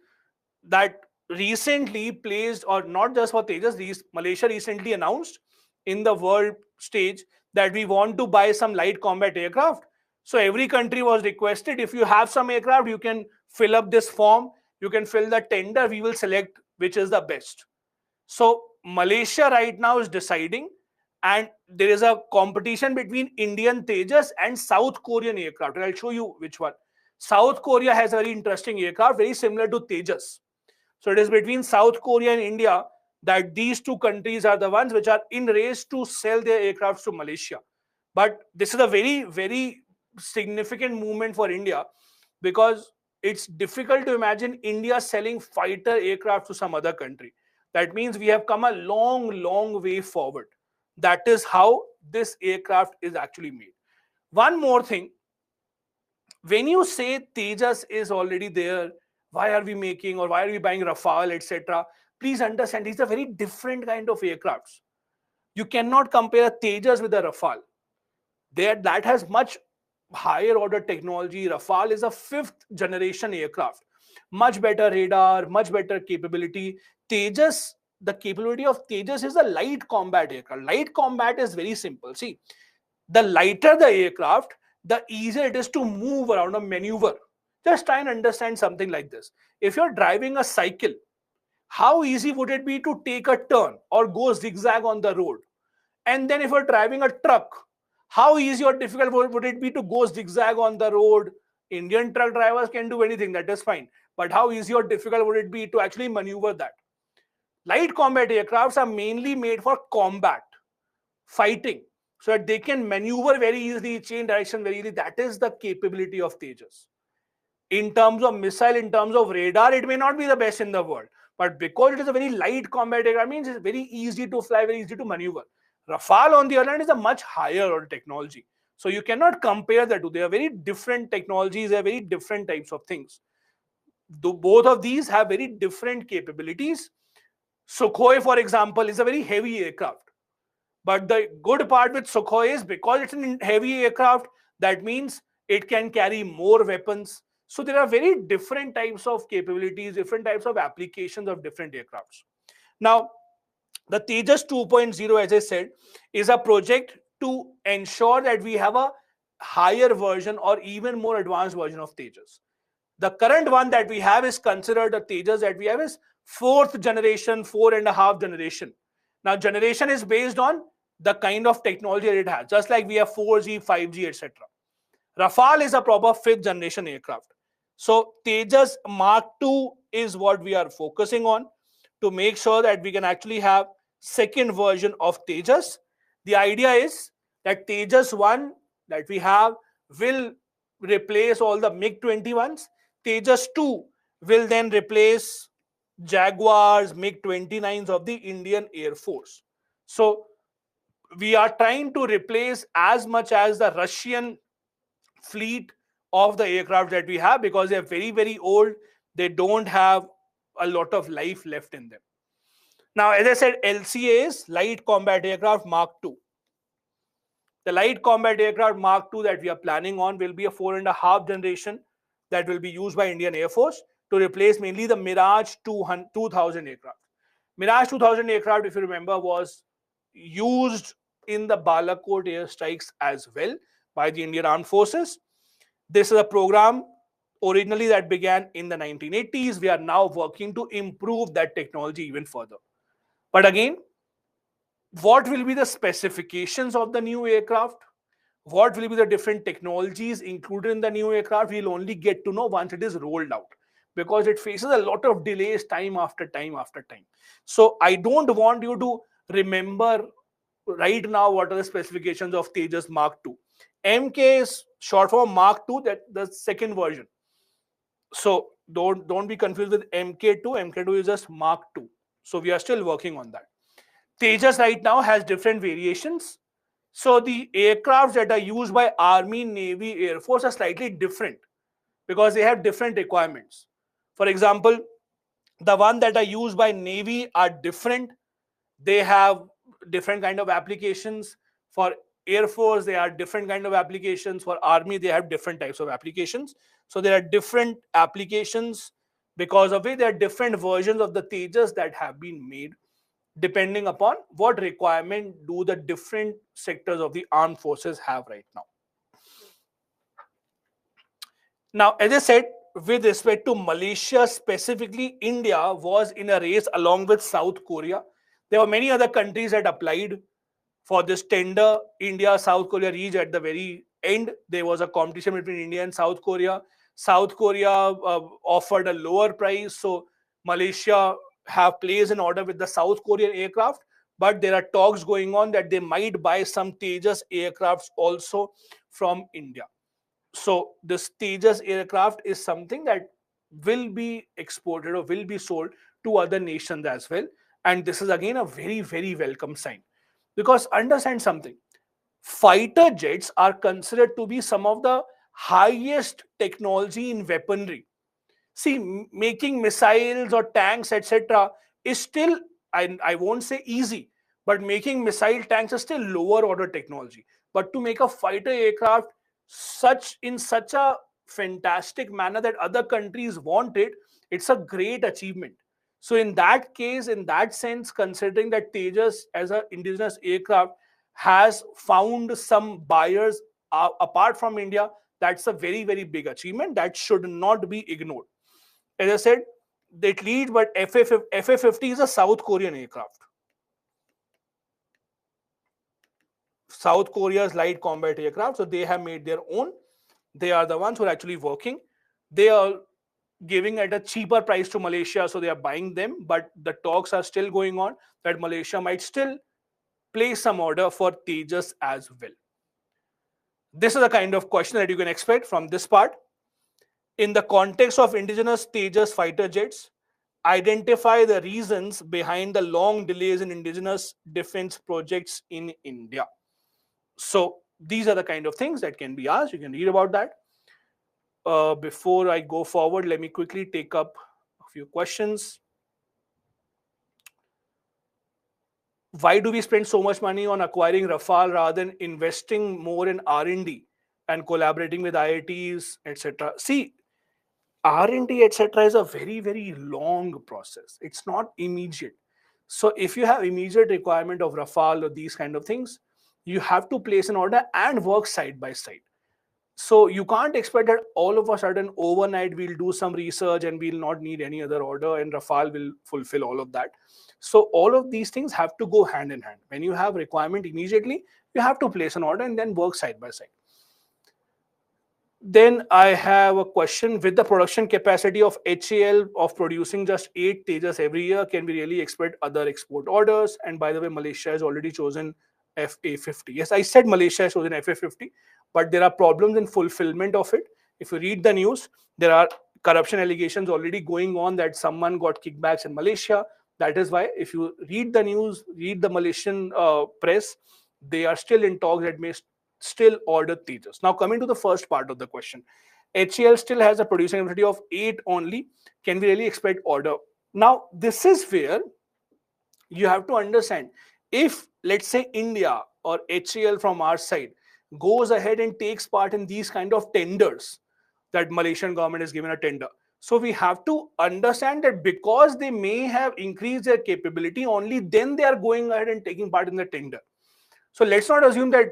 that recently placed, or not just for Tejas, Malaysia recently announced in the world stage that we want to buy some light combat aircraft. So every country was requested, if you have some aircraft, you can fill up this form, you can fill the tender, we will select which is the best. So Malaysia right now is deciding, and there is a competition between Indian Tejas and South Korean aircraft. And I'll show you which one. South Korea has a very interesting aircraft, very similar to Tejas. So it is between South Korea and India that these two countries are the ones which are in race to sell their aircraft to Malaysia. But this is a very, very significant movement for India, because it's difficult to imagine India selling fighter aircraft to some other country. That means we have come a long, long way forward. That is how this aircraft is actually made. One more thing, when you say Tejas is already there, why are we making, or why are we buying Rafale, etc.? Please understand, these are very different kind of aircrafts. You cannot compare a Tejas with a Rafale. That has much higher order technology. Rafale is a 5th generation aircraft. Much better radar, much better capability. Tejas, the capability of Tejas is a light combat aircraft. Light combat is very simple. See, the lighter the aircraft, the easier it is to move around or maneuver. Just try and understand something like this. If you're driving a cycle, how easy would it be to take a turn or go zigzag on the road? And then if you're driving a truck, how easy or difficult would it be to go zigzag on the road? Indian truck drivers can do anything, that is fine. But how easy or difficult would it be to actually maneuver that? Light combat aircrafts are mainly made for combat, fighting, so that they can maneuver very easily, change direction very easily. That is the capability of Tejas. In terms of missile, in terms of radar, it may not be the best in the world. But because it is a very light combat aircraft, means it's very easy to fly, very easy to maneuver. Rafale, on the other hand, is a much higher order technology. So you cannot compare the two. They are very different technologies, they are very different types of things. Both of these have very different capabilities. Sukhoi, for example, is a very heavy aircraft. But the good part with Sukhoi is because it's a heavy aircraft, that means it can carry more weapons. So there are very different types of capabilities, different types of applications of different aircrafts. Now, the Tejas 2.0, as I said, is a project to ensure that we have a higher version or even more advanced version of Tejas. The current one that we have is considered the Tejas that we have is fourth generation, 4.5 generation. Now, generation is based on the kind of technology that it has, just like we have 4G, 5G, etc. Rafale is a proper fifth generation aircraft. So Tejas Mark II is what we are focusing on to make sure that we can actually have second version of Tejas. The idea is that Tejas 1 that we have will replace all the MiG-21s. Tejas 2 will then replace Jaguars, MiG-29s of the Indian Air Force. So we are trying to replace as much as the Russian fleet of the aircraft that we have, because they're very, very old. They don't have a lot of life left in them. Now, as I said, LCAs, Light Combat Aircraft Mark II. The Light Combat Aircraft Mark II that we are planning on will be a 4.5 generation that will be used by Indian Air Force to replace mainly the Mirage 2000 aircraft. Mirage 2000 aircraft, if you remember, was used in the Balakot airstrikes as well by the Indian Armed Forces. This is a program originally that began in the 1980s. We are now working to improve that technology even further. But again, what will be the specifications of the new aircraft? What will be the different technologies included in the new aircraft? We'll only get to know once it is rolled out, because it faces a lot of delays time after time after time. So I don't want you to remember right now what are the specifications of Tejas Mark II. MK is short form Mark II, that the second version. So don't be confused with MK2. MK2 is just Mark II. So we are still working on that. Tejas right now has different variations. So the aircrafts that are used by Army, Navy, Air Force are slightly different because they have different requirements. For example, the one that are used by Navy are different. They have different kind of applications. For Air Force, they are different kind of applications. For Army, they have different types of applications. So there are different applications, because of it there are different versions of the Tejas that have been made depending upon what requirement do the different sectors of the armed forces have right now. Now, as I said, with respect to Malaysia specifically, India was in a race along with South Korea. There were many other countries that applied for this tender. India, South Korea reached at the very end. There was a competition between India and South Korea. South Korea offered a lower price, so Malaysia have placed an order with the South Korean aircraft. But there are talks going on that they might buy some Tejas aircrafts also from India. So this Tejas aircraft is something that will be exported or will be sold to other nations as well. And this is again a very, very welcome sign. Because understand something, fighter jets are considered to be some of the highest technology in weaponry. See, making missiles or tanks, etc., is still, I won't say easy, but making missile tanks is still lower order technology. But to make a fighter aircraft such a fantastic manner that other countries want it, it's a great achievement. So in that case, in that sense, considering that Tejas as an indigenous aircraft has found some buyers apart from India, that's a very, very big achievement that should not be ignored. As I said, it leads, but FA-50 is a South Korean aircraft. South Korea's light combat aircraft, so they have made their own. They are the ones who are actually working. They are giving at a cheaper price to Malaysia, so they are buying them. But the talks are still going on that Malaysia might still place some order for Tejas as well. This is the kind of question that you can expect from this part. In the context of indigenous Tejas fighter jets, identify the reasons behind the long delays in indigenous defense projects in India. So these are the kind of things that can be asked. You can read about that. Before I go forward, let me quickly take up a few questions. Why do we spend so much money on acquiring Rafale rather than investing more in R&D and collaborating with IITs, etc.? See, R&D, etc., is a very, very long process. It's not immediate. So if you have immediate requirement of Rafale or these kind of things, you have to place an order and work side by side. So you can't expect that all of a sudden overnight we'll do some research and we'll not need any other order and Rafale will fulfill all of that. So all of these things have to go hand in hand. When you have requirement immediately, you have to place an order and then work side by side. Then I have a question. With the production capacity of HAL of producing just 8 Tejas every year, can we really expect other export orders? And by the way, Malaysia has already chosen FA50. Yes, I said Malaysia has chosen FA50, but there are problems in fulfillment of it. If you read the news, there are corruption allegations already going on that someone got kickbacks in Malaysia. That is why, if you read the news, read the Malaysian press, they are still in talks that may still order Tejas. Now, coming to the first part of the question, HAL still has a producing capacity of 8 only. Can we really expect order? Now, this is where you have to understand, if let's say India or HAL from our side goes ahead and takes part in these kind of tenders that Malaysian government has given a tender. So we have to understand that because they may have increased their capability, only then they are going ahead and taking part in the tender. So let's not assume that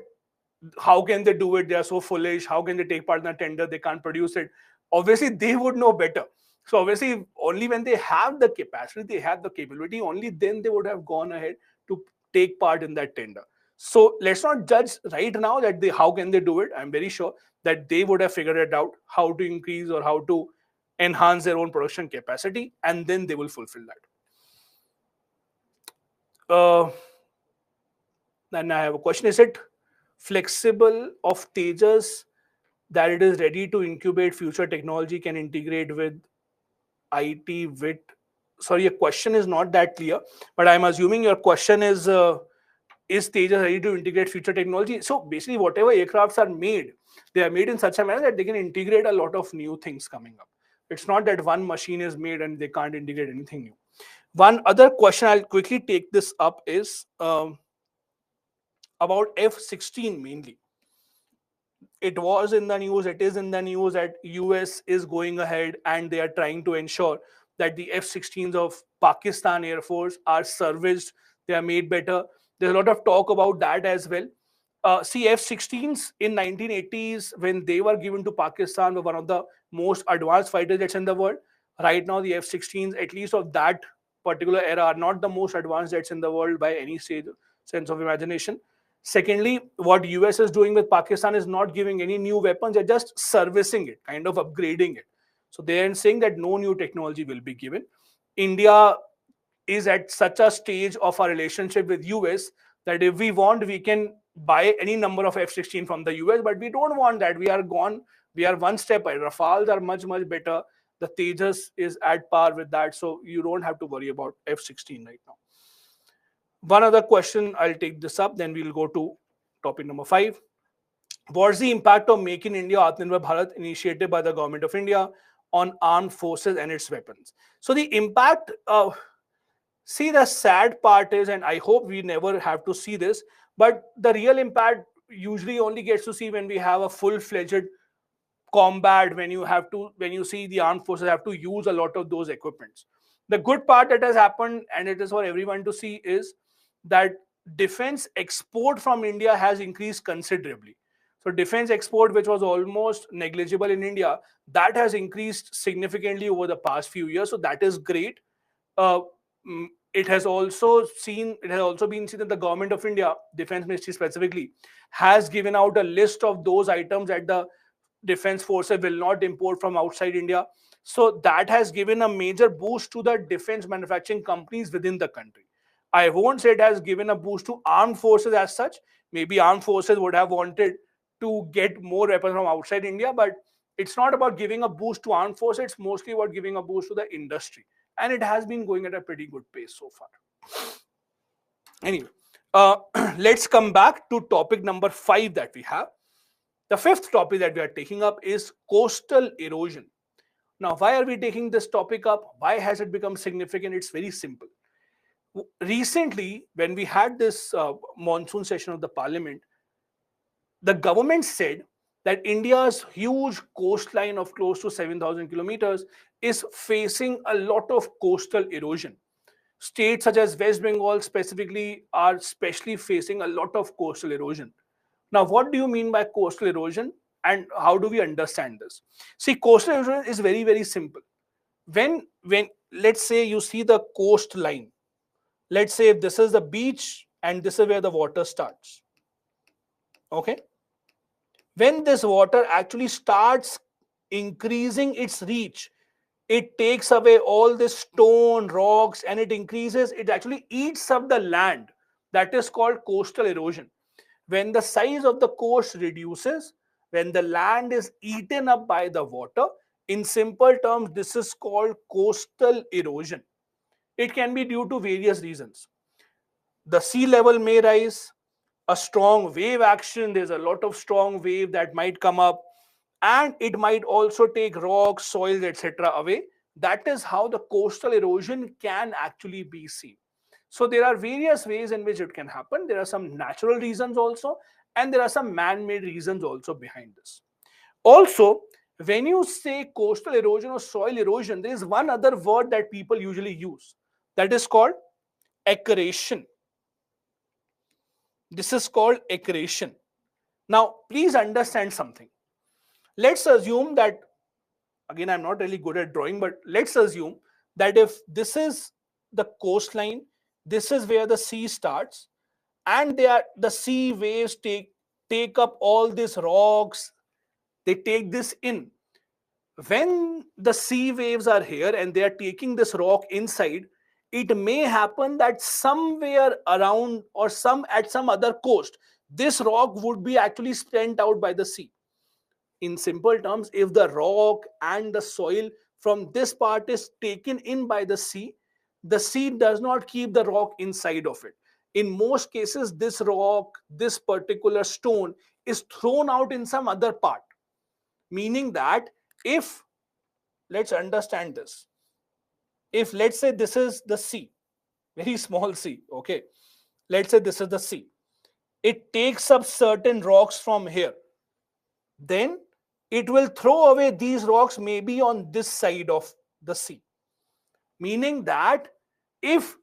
how can they do it? They are so foolish. How can they take part in the tender? They can't produce it. Obviously, they would know better. So obviously, only when they have the capacity, they have the capability, only then they would have gone ahead to take part in that tender. So let's not judge right now that how can they do it. I'm very sure that they would have figured it out how to increase or how to enhance their own production capacity, and then they will fulfill that. Then I have a question. Is it flexible of Tejas that it is ready to incubate future technology, can integrate with IT, with... Sorry, your question is not that clear, but I'm assuming your question is Tejas ready to integrate future technology? So basically, whatever aircrafts are made, they are made in such a manner that they can integrate a lot of new things coming up. It's not that one machine is made and they can't integrate anything new. One other question, I'll quickly take this up, is about F-16 mainly. It was in the news, it is in the news that US is going ahead and they are trying to ensure that the F-16s of Pakistan Air Force are serviced, they are made better. There's a lot of talk about that as well. See, F-16s in 1980s, when they were given to Pakistan, were one of the most advanced fighter jets in the world. Right now, the F-16s, at least of that particular era, are not the most advanced jets in the world by any sense of imagination. Secondly, what US is doing with Pakistan is not giving any new weapons, they're just servicing it, kind of upgrading it. So they're saying that no new technology will be given. India is at such a stage of our relationship with US that if we want, we can buy any number of F-16 from the US, but we don't want that. We are gone. We are one step ahead. Rafales are much, much better. The Tejas is at par with that. So you don't have to worry about F-16 right now. One other question, I'll take this up, then we'll go to topic number 5. What's the impact of Make in India Atmanirbhar Bharat initiative by the government of India on armed forces and its weapons? So the impact, see, the sad part is, and I hope we never have to see this, but the real impact usually only gets to see when we have a full-fledged combat, when you see the armed forces have to use a lot of those equipments. The good part that has happened, and it is for everyone to see, is that defense export from India has increased considerably. So defense export, which was almost negligible in India, that has increased significantly over the past few years. So that is great. It has also been seen that the government of India, Defense Ministry specifically, has given out a list of those items that the defense forces will not import from outside India. So that has given a major boost to the defense manufacturing companies within the country. I won't say it has given a boost to armed forces as such. Maybe armed forces would have wanted to get more weapons from outside India, but it's not about giving a boost to armed forces. It's mostly about giving a boost to the industry. And it has been going at a pretty good pace so far. Anyway, Let's come back to topic number 5 that we have. The fifth topic that we are taking up is coastal erosion. Now, why are we taking this topic up? Why has it become significant? It's very simple. Recently, when we had this monsoon session of the parliament, the government said that India's huge coastline of close to 7,000 kilometers is facing a lot of coastal erosion. States such as West Bengal specifically are especially facing a lot of coastal erosion. Now, what do you mean by coastal erosion and how do we understand this? See, coastal erosion is very, very simple. When let's say you see the coastline, let's say if this is the beach and this is where the water starts. Okay. When this water actually starts increasing its reach, it takes away all the stone, rocks, and it increases, it actually eats up the land. That is called coastal erosion. When the size of the coast reduces, when the land is eaten up by the water, in simple terms, this is called coastal erosion. It can be due to various reasons. The sea level may rise, a strong wave action, there's a lot of strong wave that might come up, and it might also take rocks, soils, etc. away. That is how the coastal erosion can actually be seen. So there are various ways in which it can happen. There are some natural reasons also, and there are some man-made reasons also behind this. Also, when you say coastal erosion or soil erosion, there is one other word that people usually use. That is called accretion. This is called accretion. Now, please understand something. Let's assume that, again, I'm not really good at drawing, but let's assume that if this is the coastline, this is where the sea starts, and the sea waves take up all these rocks, they take this in. When the sea waves are here and they are taking this rock inside, it may happen that somewhere around or at some other coast, this rock would be actually spent out by the sea. In simple terms, if the rock and the soil from this part is taken in by the sea does not keep the rock inside of it. In most cases, this rock, this particular stone is thrown out in some other part. Meaning that if, let's understand this, if let's say this is the sea, very small sea, okay, let's say this is the sea, it takes up certain rocks from here, then it will throw away these rocks maybe on this side of the sea. Meaning that if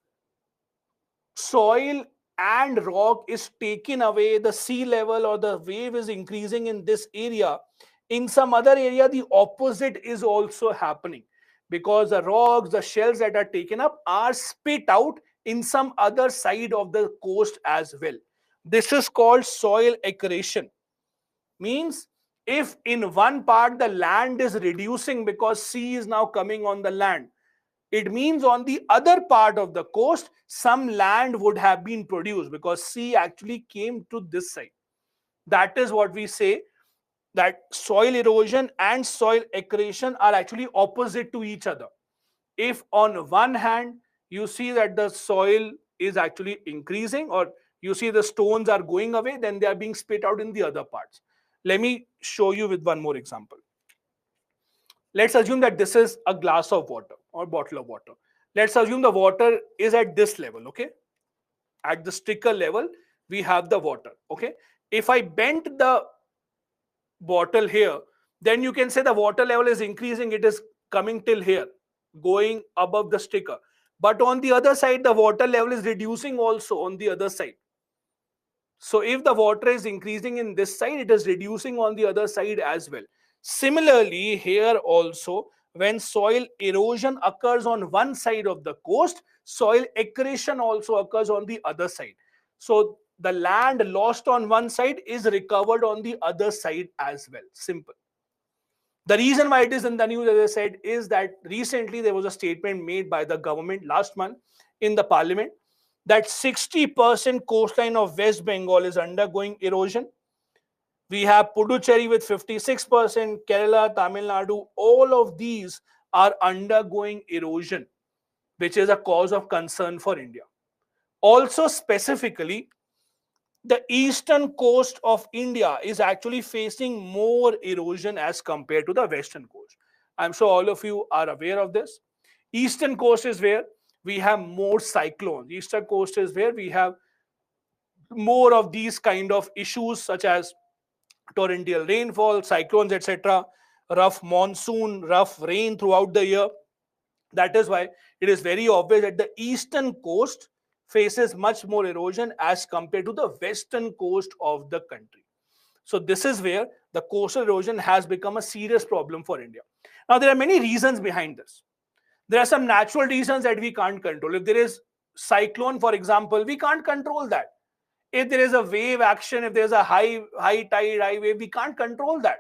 soil and rock is taken away, the sea level or the wave is increasing in this area, in some other area the opposite is also happening, because the rocks, the shells that are taken up are spit out in some other side of the coast as well. This is called soil accretion. Means if in one part the land is reducing because sea is now coming on the land, it means on the other part of the coast some land would have been produced because sea actually came to this side. That is what we say, that soil erosion and soil accretion are actually opposite to each other. If on one hand you see that the soil is actually increasing, or you see the stones are going away, then they are being spit out in the other parts. Let me show you with one more example. Let's assume that this is a glass of water or bottle of water. Let's assume the water is at this level, okay? At the sticker level, we have the water, okay? If I bend the bottle here, then you can say the water level is increasing, it is coming till here, going above the sticker. But on the other side, the water level is reducing also on the other side. So if the water is increasing in this side, it is reducing on the other side as well. Similarly, here also, when soil erosion occurs on one side of the coast, soil accretion also occurs on the other side. So the land lost on one side is recovered on the other side as well. Simple. The reason why it is in the news, as I said, is that recently there was a statement made by the government last month in the parliament that 60% coastline of West Bengal is undergoing erosion. We have Puducherry with 56%, Kerala, Tamil Nadu, all of these are undergoing erosion, which is a cause of concern for India. Also, specifically, the eastern coast of India is actually facing more erosion as compared to the western coast. I'm sure all of you are aware of this. Eastern coast is where we have more cyclones. Eastern coast is where we have more of these kind of issues such as torrential rainfall, cyclones, etc., rough monsoon, rough rain throughout the year. That is why it is very obvious that the eastern coast faces much more erosion as compared to the western coast of the country. So this is where the coastal erosion has become a serious problem for India. Now there are many reasons behind this. There are some natural reasons that we can't control. If there is cyclone, for example, we can't control that. If there is a wave action, if there's a high tide, high wave, we can't control that.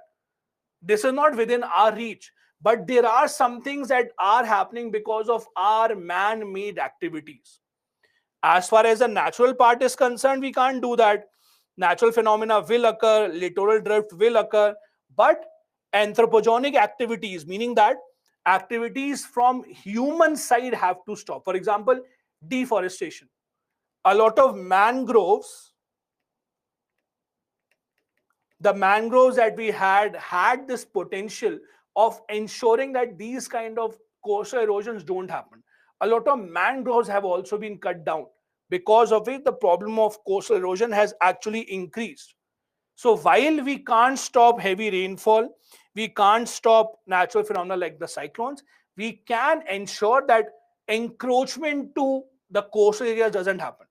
This is not within our reach. But there are some things that are happening because of our man-made activities. As far as the natural part is concerned, we can't do that. Natural phenomena will occur, littoral drift will occur, but anthropogenic activities, meaning that activities from human side have to stop. For example, deforestation. A lot of mangroves, the mangroves that we had this potential of ensuring that these kind of coastal erosions don't happen. A lot of mangroves have also been cut down, because of it the problem of coastal erosion has actually increased. So while we can't stop heavy rainfall, we can't stop natural phenomena like the cyclones, we can ensure that encroachment to the coastal areas doesn't happen.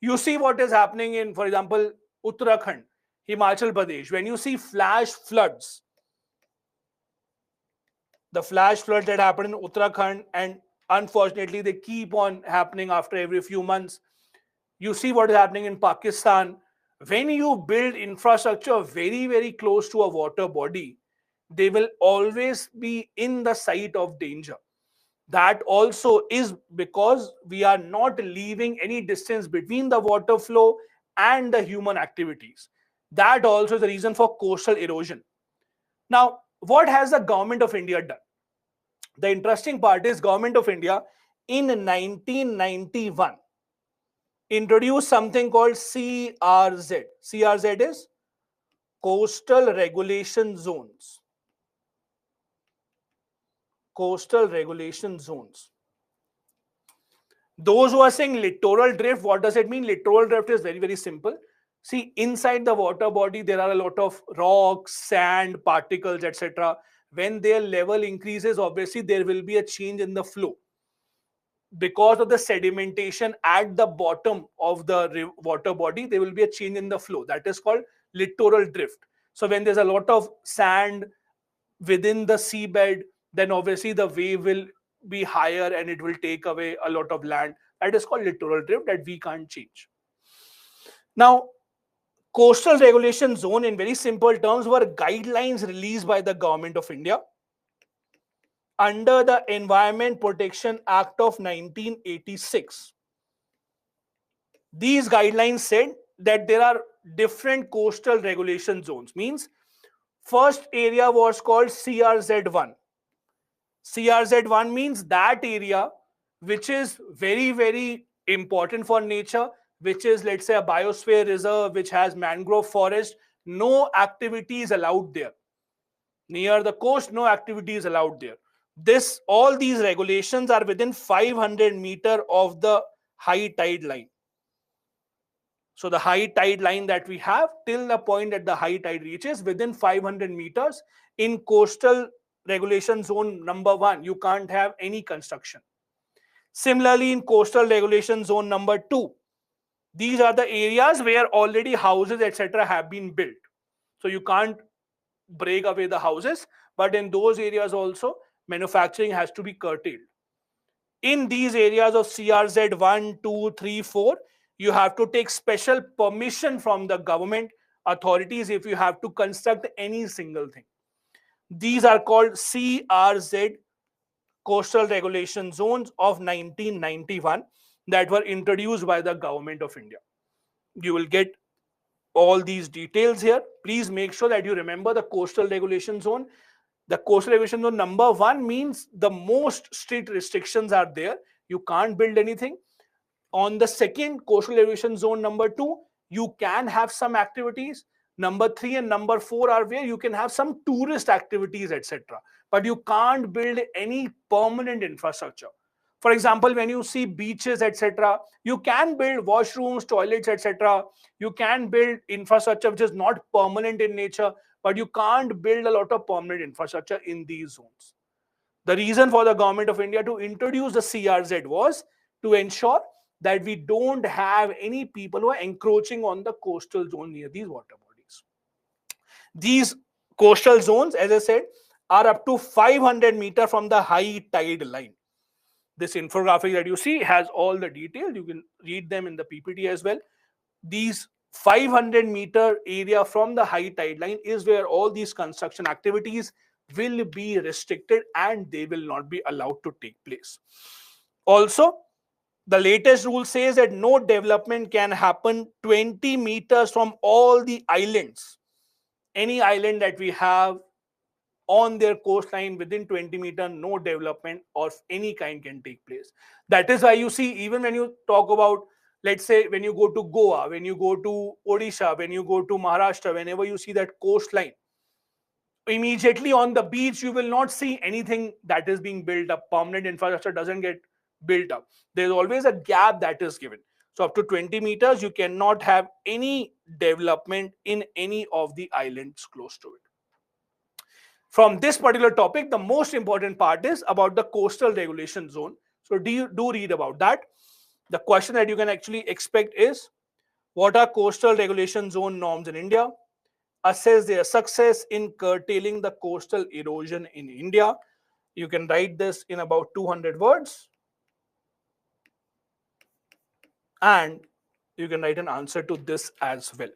You see what is happening in, for example, Uttarakhand, Himachal Pradesh. When you see flash floods, the flash floods that happen in Uttarakhand, and unfortunately they keep on happening after every few months. You see what is happening in Pakistan. When you build infrastructure very, very close to a water body, they will always be in the sight of danger. That also is because we are not leaving any distance between the water flow and the human activities. That also is the reason for coastal erosion. Now, what has the government of India done? The interesting part is government of India in 1991 introduced something called CRZ. CRZ is Coastal Regulation Zones. Coastal Regulation Zones. Those who are saying littoral drift, what does it mean? Littoral drift is very, very simple. See, inside the water body, there are a lot of rocks, sand, particles, etc. When their level increases, obviously, there will be a change in the flow. Because of the sedimentation at the bottom of the water body, there will be a change in the flow. That is called littoral drift. So when there's a lot of sand within the seabed, then obviously the wave will be higher and it will take away a lot of land. That is called littoral drift that we can't change. Now, coastal regulation zone in very simple terms were guidelines released by the government of India under the Environment Protection Act of 1986. These guidelines said that there are different coastal regulation zones. Means first area was called CRZ1. CRZ1 means that area which is very, very important for nature, which is, let's say, a biosphere reserve, which has mangrove forest. No activity is allowed there. Near the coast, no activity is allowed there. All these regulations are within 500 meter of the high tide line. So the high tide line that we have, till the point that the high tide reaches, within 500 meters in coastal regulation zone number 1, you can't have any construction. Similarly, in coastal regulation zone number 2, these are the areas where already houses, etc. have been built. So you can't break away the houses, but in those areas also, manufacturing has to be curtailed. In these areas of CRZ 1, 2, 3, 4, you have to take special permission from the government authorities if you have to construct any single thing. These are called CRZ, Coastal Regulation Zones of 1991, that were introduced by the government of India. You will get all these details here. Please make sure that you remember the coastal regulation zone. The coastal regulation zone number 1 means the most strict restrictions are there. You can't build anything. On the second coastal regulation zone number 2, you can have some activities. Number 3 and number 4 are where you can have some tourist activities, etc. But you can't build any permanent infrastructure. For example, when you see beaches, etc., you can build washrooms, toilets, etc. You can build infrastructure which is not permanent in nature, but you can't build a lot of permanent infrastructure in these zones. The reason for the government of India to introduce the CRZ was to ensure that we don't have any people who are encroaching on the coastal zone near these water bodies. These coastal zones, as I said, are up to 500 meters from the high tide line. This infographic that you see has all the details. You can read them in the PPT as well. These 500-meter area from the high tide line is where all these construction activities will be restricted and they will not be allowed to take place. Also, the latest rule says that no development can happen 20 meters from all the islands. Any island that we have on their coastline within 20 meters, no development of any kind can take place. That is why you see, even when you talk about, let's say, when you go to Goa, when you go to Odisha, when you go to Maharashtra, whenever you see that coastline, immediately on the beach, you will not see anything that is being built up. Permanent infrastructure doesn't get built up. There's always a gap that is given. So up to 20 meters, you cannot have any development in any of the islands close to it. From this particular topic, the most important part is about the coastal regulation zone. So do read about that. The question that you can actually expect is, what are coastal regulation zone norms in India? Assess their success in curtailing the coastal erosion in India. You can write this in about 200 words. And you can write an answer to this as well.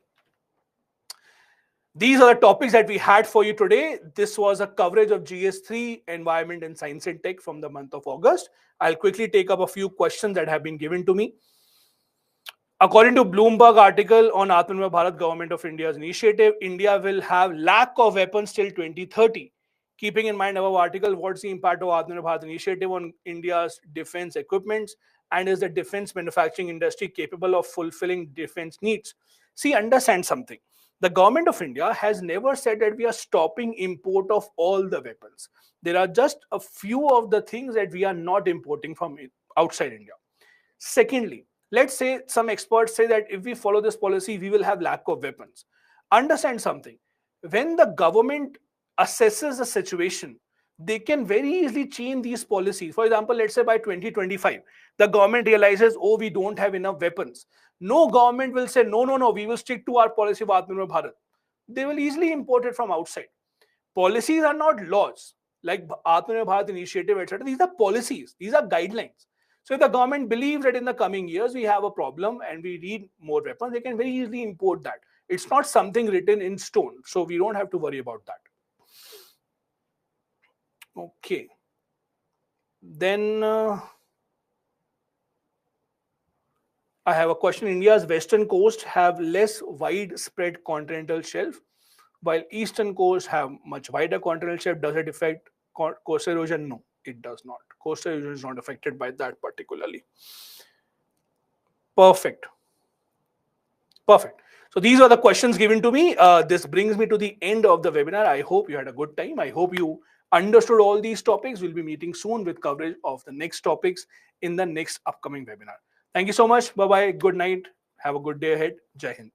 These are the topics that we had for you today. This was a coverage of GS3 Environment and Science and Tech from the month of August. I'll quickly take up a few questions that have been given to me. According to Bloomberg article on Atmanirbhar Bharat Government of India's initiative, India will have lack of weapons till 2030. Keeping in mind our article, what's the impact of Atmanirbhar Bharat initiative on India's defense equipments, and is the defense manufacturing industry capable of fulfilling defense needs? See, understand something. The government of India has never said that we are stopping import of all the weapons. There are just a few of the things that we are not importing from outside India. Secondly, let's say some experts say that if we follow this policy, we will have lack of weapons. Understand something. When the government assesses the situation, they can very easily change these policies. For example, let's say by 2025, the government realizes, oh, we don't have enough weapons. No government will say, no, we will stick to our policy of Atmanirbhar Bharat. They will easily import it from outside. Policies are not laws like Atmanirbhar Bharat initiative, etc. These are policies. These are guidelines. So if the government believes that in the coming years we have a problem and we need more weapons, they can very easily import that. It's not something written in stone. So we don't have to worry about that. Okay. Then I have a question. India's western coast have less widespread continental shelf, while eastern coast have much wider continental shelf. Does it affect coastal erosion? No, it does not. Coastal erosion is not affected by that particularly. Perfect. So these are the questions given to me. This brings me to the end of the webinar. I hope you had a good time. I hope you understood all these topics. We'll be meeting soon with coverage of the next topics in the next upcoming webinar. Thank you so much. Bye-bye. Good night. Have a good day ahead. Jai Hind.